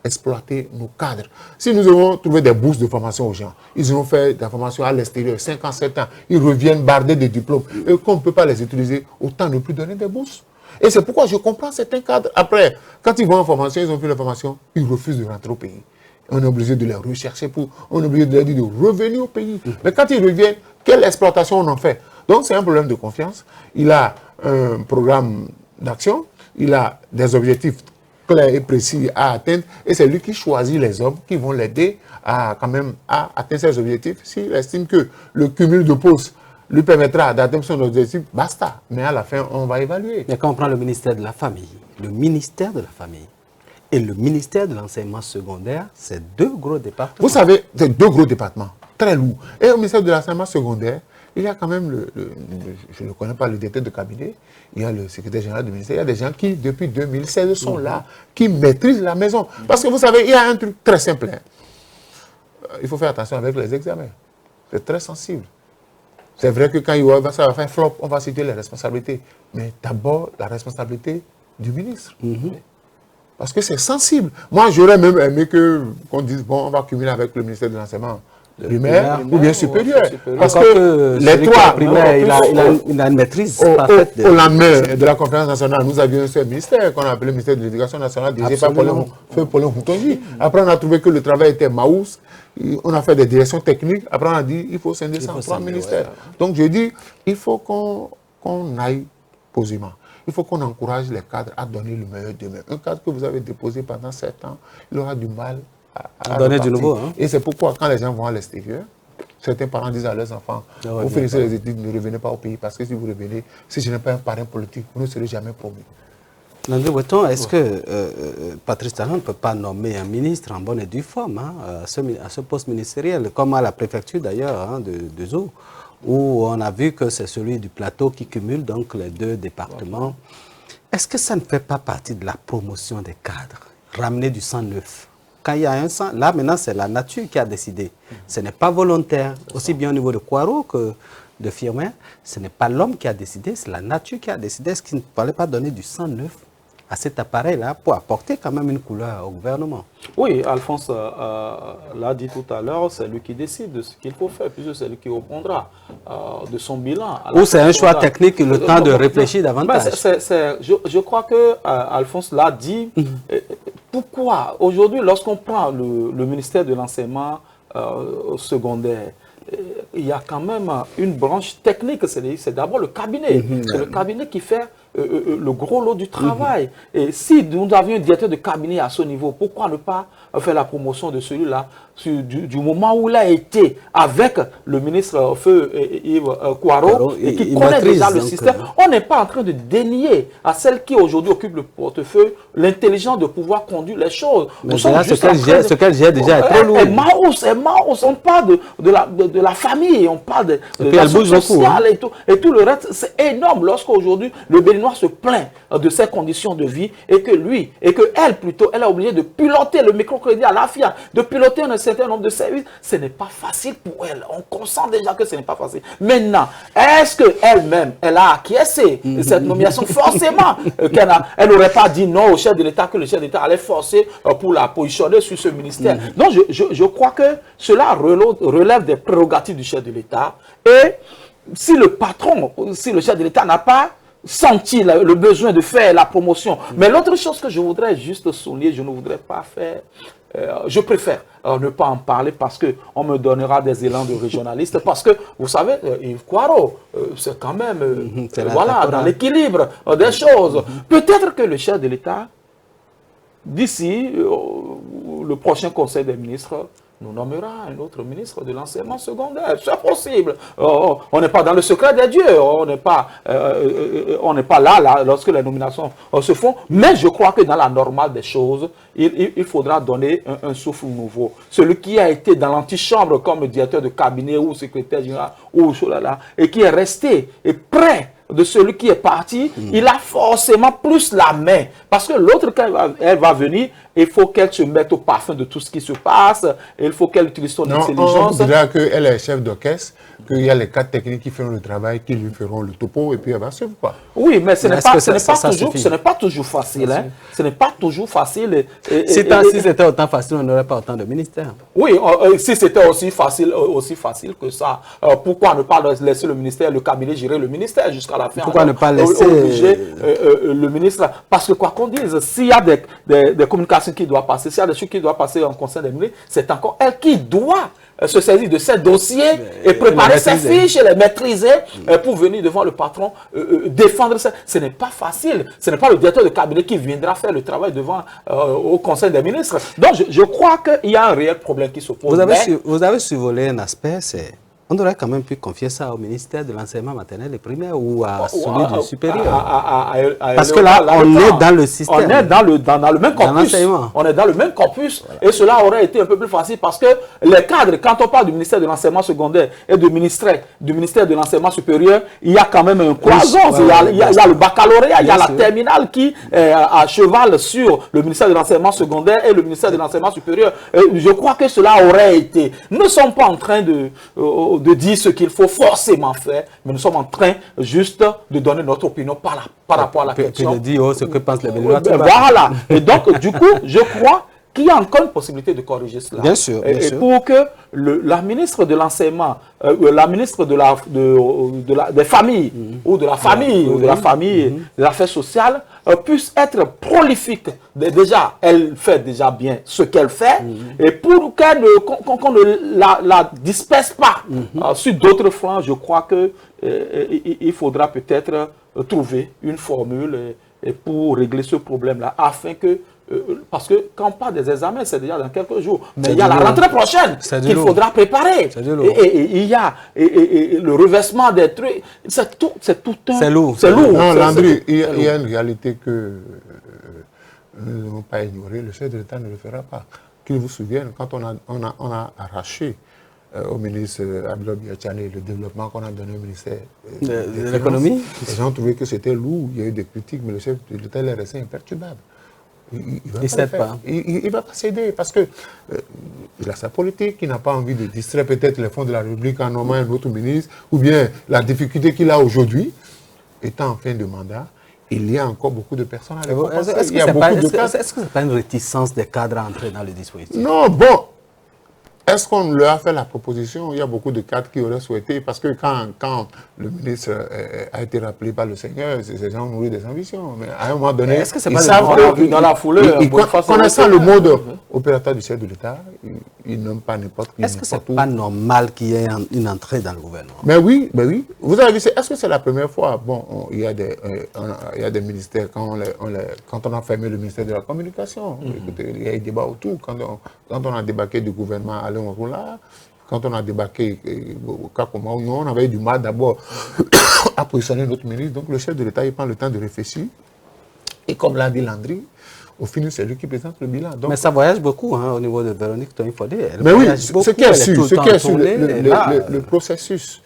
exploiter nos cadres. Si nous avons trouvé des bourses de formation aux gens, ils ont fait de la formation à l'extérieur, 5 ans, 7 ans, ils reviennent bardés des diplômes, et qu'on ne peut pas les utiliser, autant ne plus donner des bourses. Et c'est pourquoi je comprends certains cadres. Après, quand ils vont en formation, ils ont fait la formation, ils refusent de rentrer au pays. On est obligé de les rechercher, on est obligé de leur dire de revenir au pays. Mais quand ils reviennent, quelle exploitation on en fait? Donc c'est un problème de confiance. Il a un programme d'action, il a des objectifs clairs et précis à atteindre, et c'est lui qui choisit les hommes qui vont l'aider à atteindre ses objectifs. S'il estime que le cumul de postes lui permettra d'atteindre son objectif, basta. Mais à la fin, on va évaluer. Mais quand on prend le ministère de la Famille, et le ministère de l'Enseignement secondaire, c'est deux gros départements. Vous savez, c'est deux gros départements, très lourds. Et au ministère de l'Enseignement secondaire, il y a quand même, je ne connais pas le directeur de cabinet, il y a le secrétaire général du ministère, il y a des gens qui, depuis 2016, sont là, qui maîtrisent la maison. Parce que vous savez, il y a un truc très simple. Il faut faire attention avec les examens. C'est très sensible. C'est vrai que quand ça va faire flop, on va citer les responsabilités. Mais d'abord, la responsabilité du ministre. Parce que c'est sensible. Moi, j'aurais même aimé qu'on dise, bon, on va cumuler avec le ministère de l'Enseignement primaire ou bien supérieur. Parce que les trois primaires, il a une maîtrise parfaite. Au lendemain de la conférence nationale, nous avions un seul ministère qu'on a appelé le ministère de l'Éducation nationale, dirigé par Paulin Houtonji. Après, on a trouvé que le travail était maous. On a fait des directions techniques. Après, on a dit il faut scinder ça en trois ministères. Ouais. Donc, je dis il faut qu'on aille posément. Il faut qu'on encourage les cadres à donner le meilleur d'eux-mêmes. Un cadre que vous avez déposé pendant 7 ans, il aura du mal à donner repartir. Du nouveau. Hein? Et c'est pourquoi, quand les gens vont à l'extérieur, certains parents disent à leurs enfants, vous finissez les études, ne revenez pas au pays, parce que si vous revenez, si je n'ai pas un parrain politique, vous ne serez jamais promu. Landry Breton, est-ce que Patrice Talon ne peut pas nommer un ministre en bonne et due forme à ce poste ministériel, comme à la préfecture d'ailleurs de Zou, où on a vu que c'est celui du plateau qui cumule donc les deux départements. Est-ce que ça ne fait pas partie de la promotion des cadres, ramener du sang neuf? Quand il y a un sang, là maintenant c'est la nature qui a décidé. Ce n'est pas volontaire, aussi bien au niveau de Kouaro que de Firmin. Ce n'est pas l'homme qui a décidé, c'est la nature qui a décidé. Est-ce qu'il ne fallait pas donner du sang neuf à cet appareil-là pour apporter quand même une couleur au gouvernement? Oui, Alphonse l'a dit tout à l'heure, c'est lui qui décide de ce qu'il faut faire, puisque c'est lui qui répondra de son bilan. Ou c'est un choix technique, le temps de réfléchir davantage? Je crois que Alphonse l'a dit. Pourquoi aujourd'hui, lorsqu'on prend le ministère de l'enseignement secondaire, il y a quand même une branche technique, c'est d'abord le cabinet. C'est le cabinet qui fait le gros lot du travail. Et si nous avions un directeur de cabinet à ce niveau, pourquoi ne pas faire la promotion de celui-là du moment où il a été avec le ministre Feu Yves Kouaro et qui connaît déjà le système? On n'est pas en train de dénier à celle qui aujourd'hui occupe le portefeuille l'intelligence de pouvoir conduire les choses. Mais ce qu'elle gère déjà est trop lourd. On parle de la famille, on parle de la sociale et tout le reste. C'est énorme lorsqu'aujourd'hui le Béninois se plaint de ses conditions de vie et que lui, et que elle plutôt, elle est obligée de piloter le microcrédit à l'AFIA, de piloter un certain nombre de services. Ce n'est pas facile pour elle. On consent déjà que ce n'est pas facile. Maintenant, est-ce qu'elle-même, elle a acquiescé cette nomination? Forcément, elle n'aurait pas dit non au chef de l'État, que le chef d'État allait forcer pour la positionner sur ce ministère. Donc, je crois que cela relève des prérogatives du chef de l'État. Et si le patron, si le chef de l'État n'a pas senti le besoin de faire la promotion. Mais l'autre chose que je voudrais juste souligner, je ne voudrais pas faire, je préfère ne pas en parler parce qu'on me donnera des élans de régionaliste. Parce que, vous savez, Yves Kouaro, c'est quand même, voilà, dans l'équilibre des choses. Peut-être que le chef de l'État, d'ici le prochain Conseil des ministres, nous nommera un autre ministre de l'enseignement secondaire. C'est possible. On n'est pas dans le secret des dieux. On n'est pas là lorsque les nominations se font. Mais je crois que dans la normale des choses, il faudra donner un souffle nouveau. Celui qui a été dans l'antichambre comme directeur de cabinet ou secrétaire général ou et qui est resté et prêt de celui qui est parti, il a forcément plus la main. Parce que l'autre, quand elle va venir, il faut qu'elle se mette au parfum de tout ce qui se passe, et il faut qu'elle utilise son intelligence. On dira qu'elle est chef d'orchestre, qu'il y a les cadres techniques qui feront le travail, qui lui feront le topo, et puis elle va suivre quoi. Oui, mais ce n'est pas toujours facile. Hein. Ce n'est pas toujours facile. Si c'était autant facile, on n'aurait pas autant de ministères. Oui, si c'était aussi facile que ça, pourquoi ne pas laisser le ministère, le cabinet gérer le ministère jusqu'à la fin? Pourquoi ne pas laisser le ministre? Parce que quoi qu'on dise, s'il y a des communications trucs qui doivent passer, s'il y a des trucs qui doivent passer en conseil des ministres, c'est encore elle qui doit se saisir de ces dossiers et préparer ses fiches et les maîtriser pour venir devant le patron défendre ça. Ce n'est pas facile. Ce n'est pas le directeur de cabinet qui viendra faire le travail devant au conseil des ministres. Donc je crois qu'il y a un réel problème qui se pose. Vous avez survolé un aspect, c'est... On aurait quand même pu confier ça au ministère de l'enseignement maternel et primaire ou à celui du supérieur. Parce que là, on est dans le système. On est dans le même corpus. On est dans le même corpus. Voilà. Et cela aurait été un peu plus facile parce que les cadres, quand on parle du ministère de l'enseignement secondaire et du ministère de l'enseignement supérieur, il y a quand même un cloison. Il y a le baccalauréat, il y a la terminale qui est à cheval sur le ministère de l'enseignement secondaire et le ministère de l'enseignement supérieur. Je crois que cela aurait été. Nous ne sommes pas en train de dire ce qu'il faut forcément faire, mais nous sommes en train juste de donner notre opinion par rapport à la question. De dire ce que pensent les Béninois. Voilà. Et donc, du coup, je crois qu'il y a encore une possibilité de corriger cela. Bien sûr. Bien sûr. Pour que la ministre de l'enseignement, la ministre des familles, ou de la famille, ou de la famille, des affaires sociales, puisse être prolifique. Déjà, elle fait déjà bien ce qu'elle fait, et pour qu'on ne la disperse pas sur d'autres fronts, je crois qu'il faudra peut-être trouver une formule pour régler ce problème-là, afin que parce que quand on parle des examens, c'est déjà dans quelques jours. Mais il y a la rentrée prochaine qu'il faudra préparer. Et il y a le reversement des trucs. C'est tout un... C'est lourd. C'est lourd. Non, Landry, il y a une réalité que nous ne devons pas ignorer. Le chef de l'État ne le fera pas. Qu'il vous souvienne, quand on a arraché au ministre Abdoulaye Biachane le développement qu'on a donné au ministère de l'économie, les gens ont trouvé que c'était lourd. Il y a eu des critiques, mais le chef de l'État est resté imperturbable. Il ne cède pas. Il ne va pas céder parce que il a sa politique, il n'a pas envie de distraire peut-être les fonds de la République en nommant un autre ministre, ou bien la difficulté qu'il a aujourd'hui, étant en fin de mandat, il y a encore beaucoup de personnes à l'époque. Est-ce que ce n'est pas une réticence des cadres à entrer dans le dispositif? Non, bon. Est-ce qu'on leur a fait la proposition? Il y a beaucoup de cadres qui auraient souhaité, parce que quand le ministre a été rappelé par le Seigneur, ces gens ont nourri des ambitions. Mais à un moment donné, est-ce que c'est pas dans la foulée, connaissant le mode opérateur du chef de l'État, il n'aime pas n'importe qui. Est-ce que c'est pas normal qu'il y ait une entrée dans le gouvernement? Mais oui. Vous avez vu, est-ce que c'est la première fois? Bon, il y a des ministères, quand on a fermé le ministère de la Communication, écoutez, il y a eu débat autour. Quand on a débarqué du gouvernement à là, quand on a débarqué au cas comme on avait eu du mal d'abord à positionner notre ministre. Donc le chef de l'État, il prend le temps de réfléchir. Et comme l'a dit Landry, au final, c'est lui qui présente le bilan. Donc, mais ça voyage beaucoup au niveau de Véronique Toye-Fodé. Mais oui, ce qui est sûr, le processus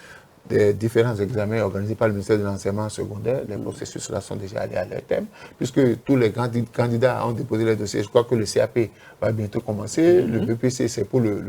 des différents examens organisés par le ministère de l'Enseignement secondaire, les processus-là sont déjà allés à leur thème, puisque tous les candidats ont déposé les dossiers. Je crois que le CAP va bientôt commencer. Le BPC, c'est pour le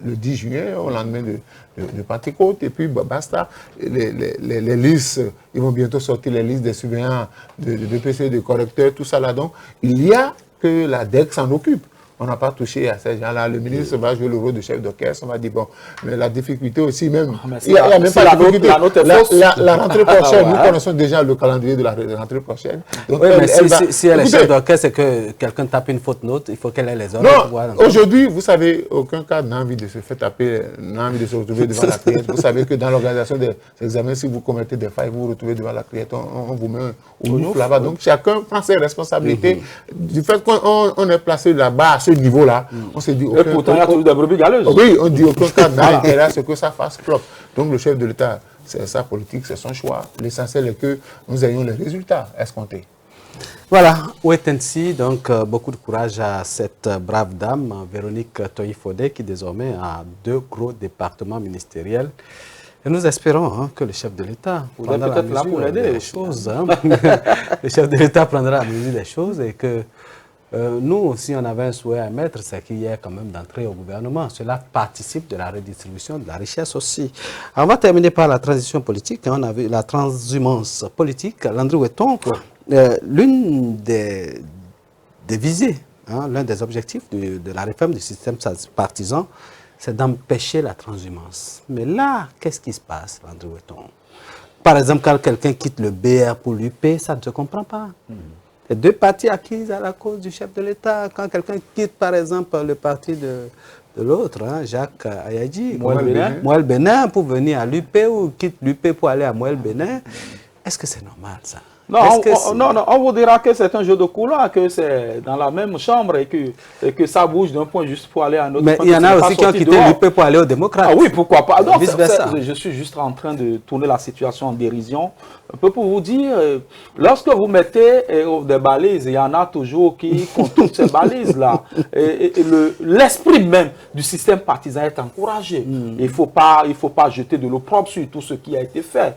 10 juin, au lendemain de Pentecôte. Et puis, basta. Les listes, ils vont bientôt sortir les listes des surveillants de BPC, de correcteurs, tout ça là. Donc, il y a que la DEC s'en occupe. On n'a pas touché à ces gens-là. Le ministre va jouer le rôle de chef d'orchestre. On va dire, bon, mais la difficulté aussi, même. Il n'y a même pas la difficulté. La rentrée prochaine, nous connaissons déjà le calendrier de la rentrée prochaine. Donc, oui, mais si elle est chef d'orchestre, c'est que quelqu'un tape une faute note, il faut qu'elle ait les ordres. Non, aujourd'hui, vous savez, aucun cadre n'a envie de se faire taper, n'a envie de se retrouver devant la criette. Vous savez que dans l'organisation des examens, si vous commettez des failles, vous vous retrouvez devant la criette, on vous met au ouf là-bas. Donc, chacun prend ses responsabilités. Du fait qu'on est placé là-bas, à ce niveau-là, on s'est dit... Et pourtant, il y a toujours des brebis galeuses. Oui, on dit aucun cadre n'a intérêt à ce que ça fasse flop. Donc, le chef de l'État, c'est sa politique, c'est son choix. L'essentiel est que nous ayons les résultats escomptés. Voilà, Ouettensi, donc beaucoup de courage à cette brave dame, Véronique Toye-Fodé, qui désormais a 2 gros départements ministériels. Et nous espérons que le chef de l'État prendra la mesure des choses. Le chef de l'État prendra la mesure des choses et que nous, si on avait un souhait à mettre, c'est qu'il y ait quand même d'entrée au gouvernement. Cela participe de la redistribution de la richesse aussi. On va terminer par la transition politique. On a vu la transhumance politique. Landry Ouetton, l'une des visées, l'un des objectifs de la réforme du système partisan, c'est d'empêcher la transhumance. Mais là, qu'est-ce qui se passe, Landry Ouetton? Par exemple, quand quelqu'un quitte le BR pour l'UP, ça ne se comprend pas. Les deux partis acquis à la cause du chef de l'État. Quand quelqu'un quitte, par exemple, le parti de l'autre, hein, Jacques Ayadji, Moël Bénin, pour venir à l'UP, ou quitte l'UP pour aller à Moël Bénin, est-ce que c'est normal, ça? Non, on vous dira que c'est un jeu de couleur, que c'est dans la même chambre et que ça bouge d'un point juste pour aller à un autre. Mais il y en a aussi qui ont quitté l'UP pour aller aux démocrates. Ah oui, pourquoi pas. Donc, vice-versa. je suis juste en train de tourner la situation en dérision. Un peu pour vous dire, lorsque vous mettez des balises, il y en a toujours qui contournent ces balises-là. Et l'esprit même du système partisan est encouragé. Il ne faut pas jeter de l'opprobre sur tout ce qui a été fait.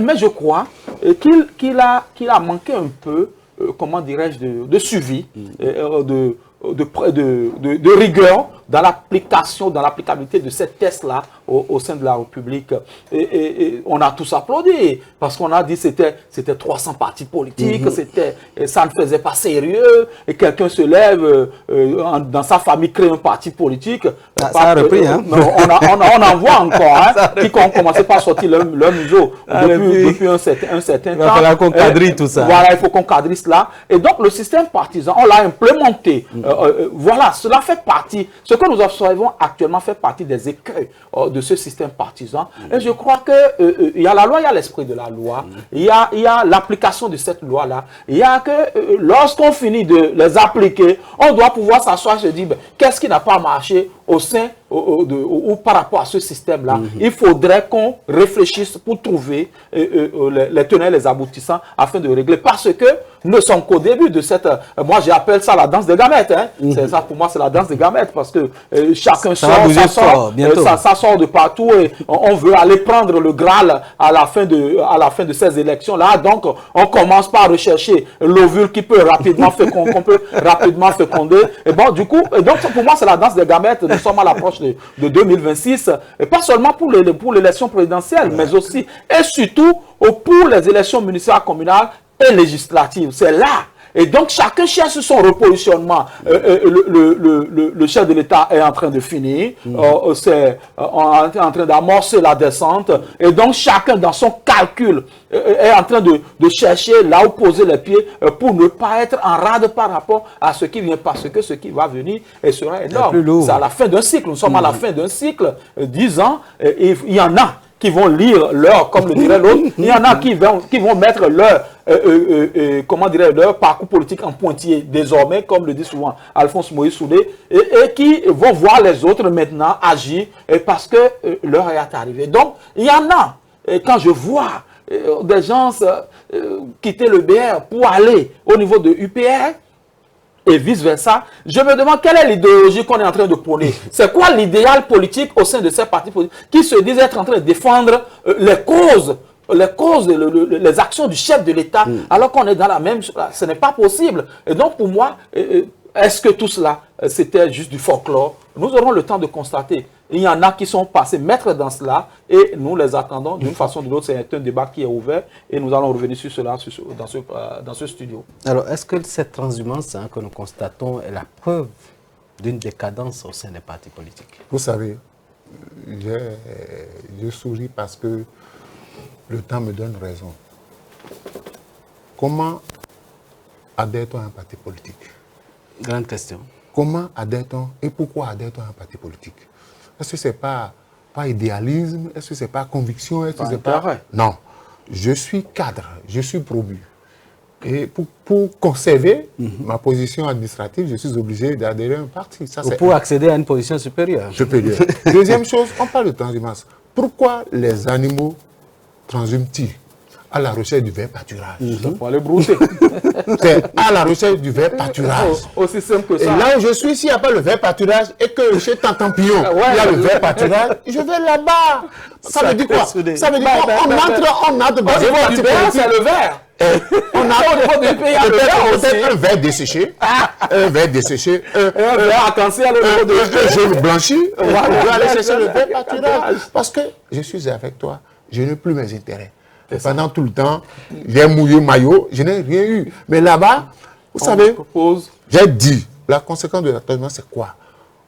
Mais je crois qu'il a manqué un peu, comment dirais-je, de suivi, de rigueur dans l'application, dans l'applicabilité de cette test-là au sein de la République. Et on a tous applaudi, parce qu'on a dit que c'était 300 partis politiques, ça ne faisait pas sérieux, et quelqu'un se lève dans sa famille, crée un parti politique. Ça a repris, hein? On en voit encore, hein, qui ont commencé par sortir leur museau depuis un certain temps. Il va falloir qu'on quadrille tout ça. Voilà, il faut qu'on quadrille cela. Et donc, le système partisan, on l'a implémenté. Voilà, cela fait partie, ce que nous observons actuellement fait partie des écueils de ce système partisan. Et je crois que il y a la loi, il y a l'esprit de la loi, il y a l'application de cette loi-là. Il y a que lorsqu'on finit de les appliquer, on doit pouvoir s'asseoir et se dire, qu'est-ce qui n'a pas marché au sein ou par rapport à ce système-là. Il faudrait qu'on réfléchisse pour trouver les tenants et les aboutissants afin de régler. Parce que nous ne sommes qu'au début de cette... moi, j'appelle ça la danse des gamètes. Hein. Ça, pour moi, c'est la danse des gamètes parce que chacun ça sort de partout et on veut aller prendre le Graal à la fin de ces élections-là. Donc, on commence par rechercher l'ovule qui peut rapidement féconder. Et bon, du coup, donc, pour moi, c'est la danse des gamètes. Nous sommes à l'approche de 2026, et pas seulement pour l'élection présidentielle, mais aussi et surtout pour les élections municipales, communales et législatives. C'est là. Et donc, chacun cherche son repositionnement. Le chef de l'État est en train de finir. On est en train d'amorcer la descente. Et donc, chacun, dans son calcul, est en train de chercher là où poser les pieds pour ne pas être en rade par rapport à ce qui vient. Parce que ce qui va venir sera énorme. C'est à la fin d'un cycle. Nous sommes à la fin d'un cycle, 10 ans. Et il y en a qui vont lire leur, comme le dirait l'autre, il y en a qui vont mettre leur, leur parcours politique en pointillé désormais, comme le dit souvent Alphonse Moïse Soudé, et qui vont voir les autres maintenant agir parce que l'heure est arrivée. Donc, il y en a, quand je vois des gens quitter le BR pour aller au niveau de UPR, et vice-versa, je me demande quelle est l'idéologie qu'on est en train de prôner. C'est quoi l'idéal politique au sein de ces partis politiques qui se disent être en train de défendre les causes, les actions du chef de l'État, alors qu'on est dans la même... Ce n'est pas possible. Et donc, pour moi, est-ce que tout cela, c'était juste du folklore? Nous aurons le temps de constater. Il y en a qui sont passés maîtres dans cela et nous les attendons d'une façon ou d'une autre. C'est un débat qui est ouvert et nous allons revenir sur cela dans ce studio. Alors, est-ce que cette transhumance que nous constatons est la preuve d'une décadence au sein des partis politiques? Vous savez, je souris parce que le temps me donne raison. Comment adhère-t-on à un parti politique? Grande question. Comment adhère-t-on et pourquoi adhère-t-on à un parti politique? Est-ce que ce n'est pas idéalisme? Est-ce que ce n'est pas conviction? Est-ce que c'est pas... Non. Je suis cadre, je suis promu. Et pour conserver ma position administrative, je suis obligé d'adhérer à un parti. Ça, pour accéder à une position supérieure. Deuxième chose, on parle de transhumance. Pourquoi les animaux transhument-ils? À la recherche du vert pâturage. Pour aller brousser. C'est à la recherche du vert pâturage. Aussi simple que ça. Et là où je suis, s'il n'y a pas le vert pâturage et que chez Tantan Pillon, il y a le vert pâturage, je vais là-bas. Ça veut dire quoi? Ça veut dire quoi? On entre dans un parti politique. C'est le vert. On a peut-être un verre desséché, un verre desséché, un verre arc-en-ciel, un jaune blanchi. On va aller chercher le vert pâturage. Parce que je suis avec toi, je n'ai plus mes intérêts. Et pendant tout le temps, j'ai mouillé maillot, je n'ai rien eu. Mais là-bas, vous savez, j'ai dit, la conséquence de la transhumance, c'est quoi?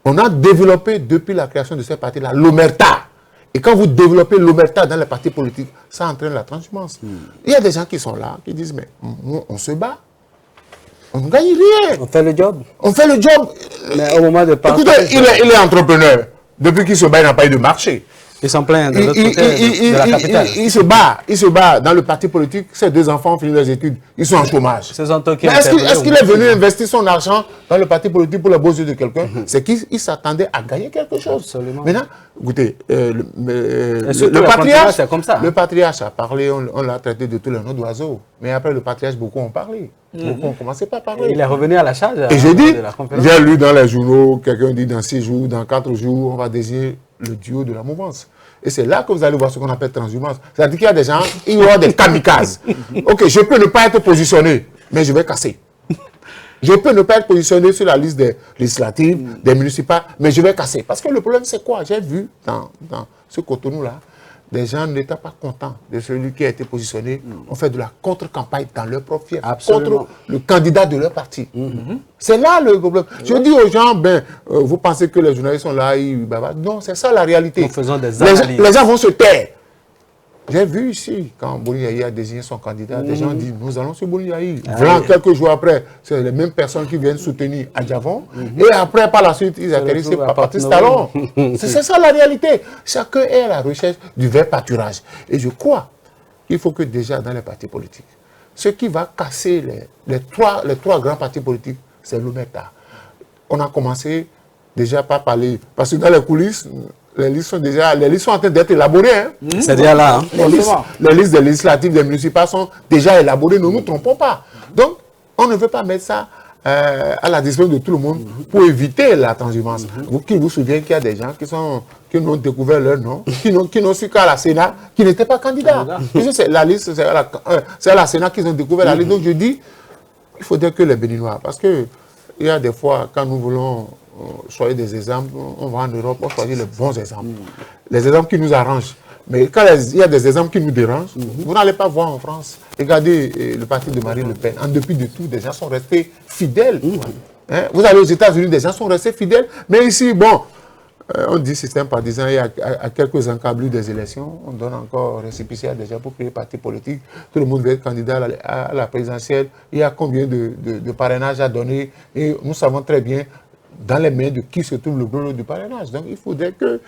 On a développé, depuis la création de ces partis-là, l'omerta. Et quand vous développez l'omerta dans les partis politiques, ça entraîne la transhumance. Il y a des gens qui sont là, qui disent, mais on se bat. On ne gagne rien. On fait le job. On fait le job. Mais au moment de partir... Écoutez, il est entrepreneur. Depuis qu'il se bat, il n'a pas eu de marché. Ils sont pleins de l'autre côté de la capitale. Il se bat dans le parti politique. Ses 2 enfants ont fini leurs études. Ils sont en chômage. Est-ce qu'il est venu investir son argent dans le parti politique pour la bourse de quelqu'un? C'est qu'il s'attendait à gagner quelque chose. Absolument. Maintenant, écoutez, le patriarche a parlé, on l'a traité de tous les noms d'oiseaux. Mais après le patriarche, beaucoup ont parlé. Beaucoup ont commencé par parler. Il est revenu à la charge. Et j'ai dit, j'ai lu dans les journaux, quelqu'un dit dans 6 jours, dans 4 jours, on va désigner le duo de la mouvance. Et c'est là que vous allez voir ce qu'on appelle transhumance. C'est-à-dire qu'il y a des gens, il y aura des kamikazes. Ok, je peux ne pas être positionné, mais je vais casser. Je peux ne pas être positionné sur la liste des législatives, des municipales, mais je vais casser. Parce que le problème, c'est quoi? J'ai vu dans ce Cotonou-là, des gens n'étaient pas contents de celui qui a été positionné. On fait de la contre-campagne dans leur propre fief, contre le candidat de leur parti. C'est là le problème. Je dis aux gens, vous pensez que les journalistes sont là, non, c'est ça la réalité. Nous faisons des analyses. Les gens vont se taire. J'ai vu ici, quand Boni Yahi a désigné son candidat, des gens disent, nous allons sur Boni Yahi. Quelques jours après, c'est les mêmes personnes qui viennent soutenir Adjavon. Et après, par la suite, ils atterrissent par Patrice Talon. C'est ça la réalité. Chacun est à la recherche du vrai pâturage. Et je crois qu'il faut que déjà dans les partis politiques, ce qui va casser les trois grands partis politiques, c'est l'Omerta. On a commencé déjà par parler, parce que dans les coulisses, les listes sont en train d'être élaborées. Hein. C'est déjà là. Hein. Les listes des législatives, des municipales sont déjà élaborées, ne nous trompons pas. Donc, on ne veut pas mettre ça à la disposition de tout le monde pour éviter la transhumance. Qui vous souvenez qu'il y a des gens qui n'ont découvert leur nom, qui n'ont su qu'à la Sénat, qui n'étaient pas candidats. C'est la liste, c'est à la Sénat qu'ils ont découvert la liste. Donc, je dis, il faudrait que les Béninois, parce que il y a des fois, quand nous voulons choisir des exemples, on va en Europe, on choisit les bons exemples. Les exemples qui nous arrangent. Mais quand il y a des exemples qui nous dérangent, vous n'allez pas voir en France. Regardez le parti de Marine Le Pen. En dépit de tout, des gens sont restés fidèles. Hein? Vous allez aux États-Unis, des gens sont restés fidèles. Mais ici, bon, on dit système partisan, il y a à quelques encablures des élections, on donne encore récépissé à des gens pour créer parti politique. Tout le monde veut être candidat à la présidentielle. Il y a combien de parrainages à donner? Et nous savons très bien dans les mains de qui se trouve le gros du parrainage. Donc il faudrait que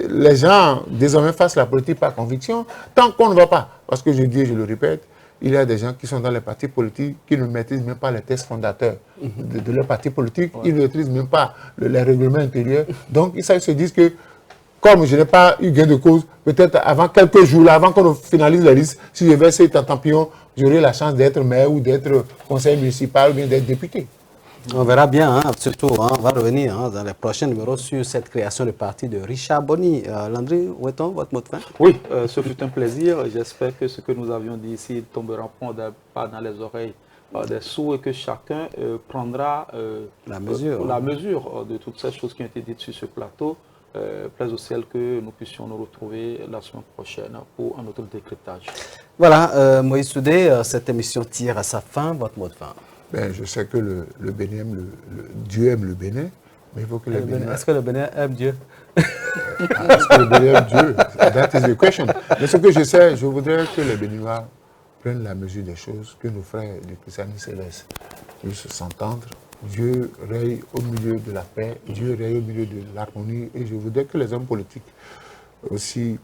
les gens désormais fassent la politique par conviction, tant qu'on ne va pas. Parce que je dis et je le répète, il y a des gens qui sont dans les partis politiques qui ne maîtrisent même pas les textes fondateurs de leur parti politique, ils ne maîtrisent même pas les règlements intérieurs. Donc ils se disent que comme je n'ai pas eu gain de cause, peut-être avant quelques jours, là, avant qu'on finalise la liste, si je vais essayer de Tampillon, j'aurai la chance d'être maire ou d'être conseiller municipal ou bien d'être député. On verra bien, hein, surtout, hein, on va revenir dans les prochains numéros sur cette création de parti de Richard Boni. Landry, où est-on, votre mot de fin? Oui, ce fut un plaisir. J'espère que ce que nous avions dit ici ne tombera pas dans les oreilles des sourds et que chacun prendra la mesure de toutes ces choses qui ont été dites sur ce plateau. Plaise au ciel que nous puissions nous retrouver la semaine prochaine pour un autre décryptage. Voilà, Moïse Soudé, cette émission tire à sa fin. Votre mot de fin? Je sais que le Bénin Dieu aime le Bénin, mais il faut que le Bénin... Est-ce que le Bénin aime Dieu? Est-ce que le Bénin aime Dieu? That is the question. Mais ce que je sais, je voudrais que les Béninois prennent la mesure des choses, que nos frères du christianisme céleste puissent s'entendre. Dieu règne au milieu de la paix, Dieu règne au milieu de l'harmonie, et je voudrais que les hommes politiques aussi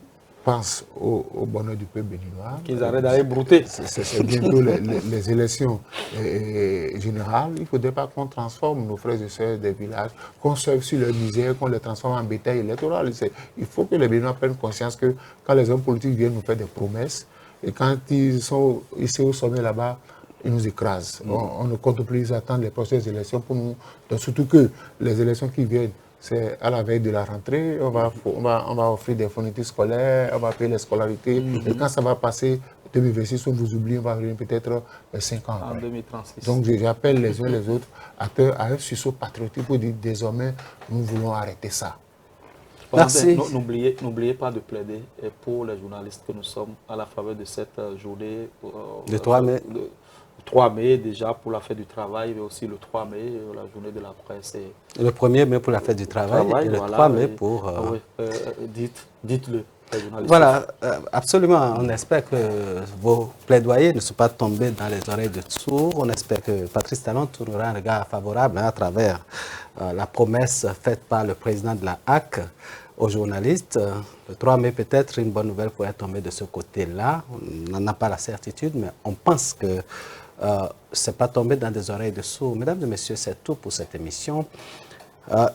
pensent au bonheur du peuple béninois. Qu'ils arrêtent d'aller brouter. C'est bientôt les élections générales. Il ne faudrait pas qu'on transforme nos frères et sœurs des villages, qu'on surfe sur leur misère, qu'on les transforme en bétail électoral. Il faut que les Béninois prennent conscience que quand les hommes politiques viennent nous faire des promesses, et quand ils sont ici au sommet là-bas, ils nous écrasent. On ne compte plus attendre les prochaines élections pour nous. Donc, surtout que les élections qui viennent, c'est à la veille de la rentrée, on va offrir des fournitures scolaires, on va payer les scolarités. Et quand ça va passer, 2026, on vous oublie, on va revenir peut-être 5 ans après. En 2036. Donc j'appelle les uns les autres à un sursaut patriotique pour dire désormais, nous voulons arrêter ça. Merci. N'oubliez pas de plaider pour les journalistes que nous sommes à la faveur de cette journée. Le 3 mai. 3 mai déjà pour la fête du travail, mais aussi le 3 mai, la journée de la presse. Et le 1er mai pour la fête du travail et le 3 mai pour... dites-le. frère journaliste. Voilà, absolument. On espère que vos plaidoyers ne sont pas tombés dans les oreilles de sourds. On espère que Patrice Talon tournera un regard favorable à travers la promesse faite par le président de la HAC aux journalistes. Le 3 mai, peut-être, une bonne nouvelle pourrait tomber de ce côté-là. On n'en a pas la certitude, mais on pense que ce n'est pas tombé dans des oreilles de sourds. Mesdames et messieurs, c'est tout pour cette émission.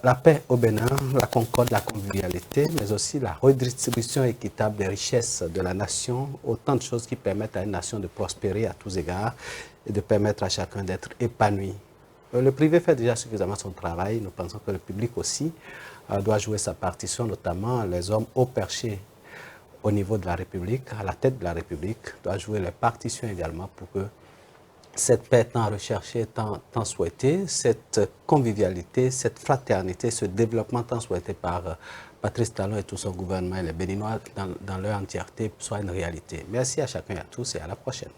La paix au Bénin, la concorde, la convivialité, mais aussi la redistribution équitable des richesses de la nation, autant de choses qui permettent à une nation de prospérer à tous égards et de permettre à chacun d'être épanoui. Le privé fait déjà suffisamment son travail. Nous pensons que le public aussi doit jouer sa partition, notamment les hommes haut perchés au niveau de la République, à la tête de la République, doivent jouer les partitions également pour que cette paix tant recherchée, tant souhaitée, cette convivialité, cette fraternité, ce développement tant souhaité par Patrice Talon et tout son gouvernement et les Béninois dans leur entièreté soit une réalité. Merci à chacun et à tous et à la prochaine.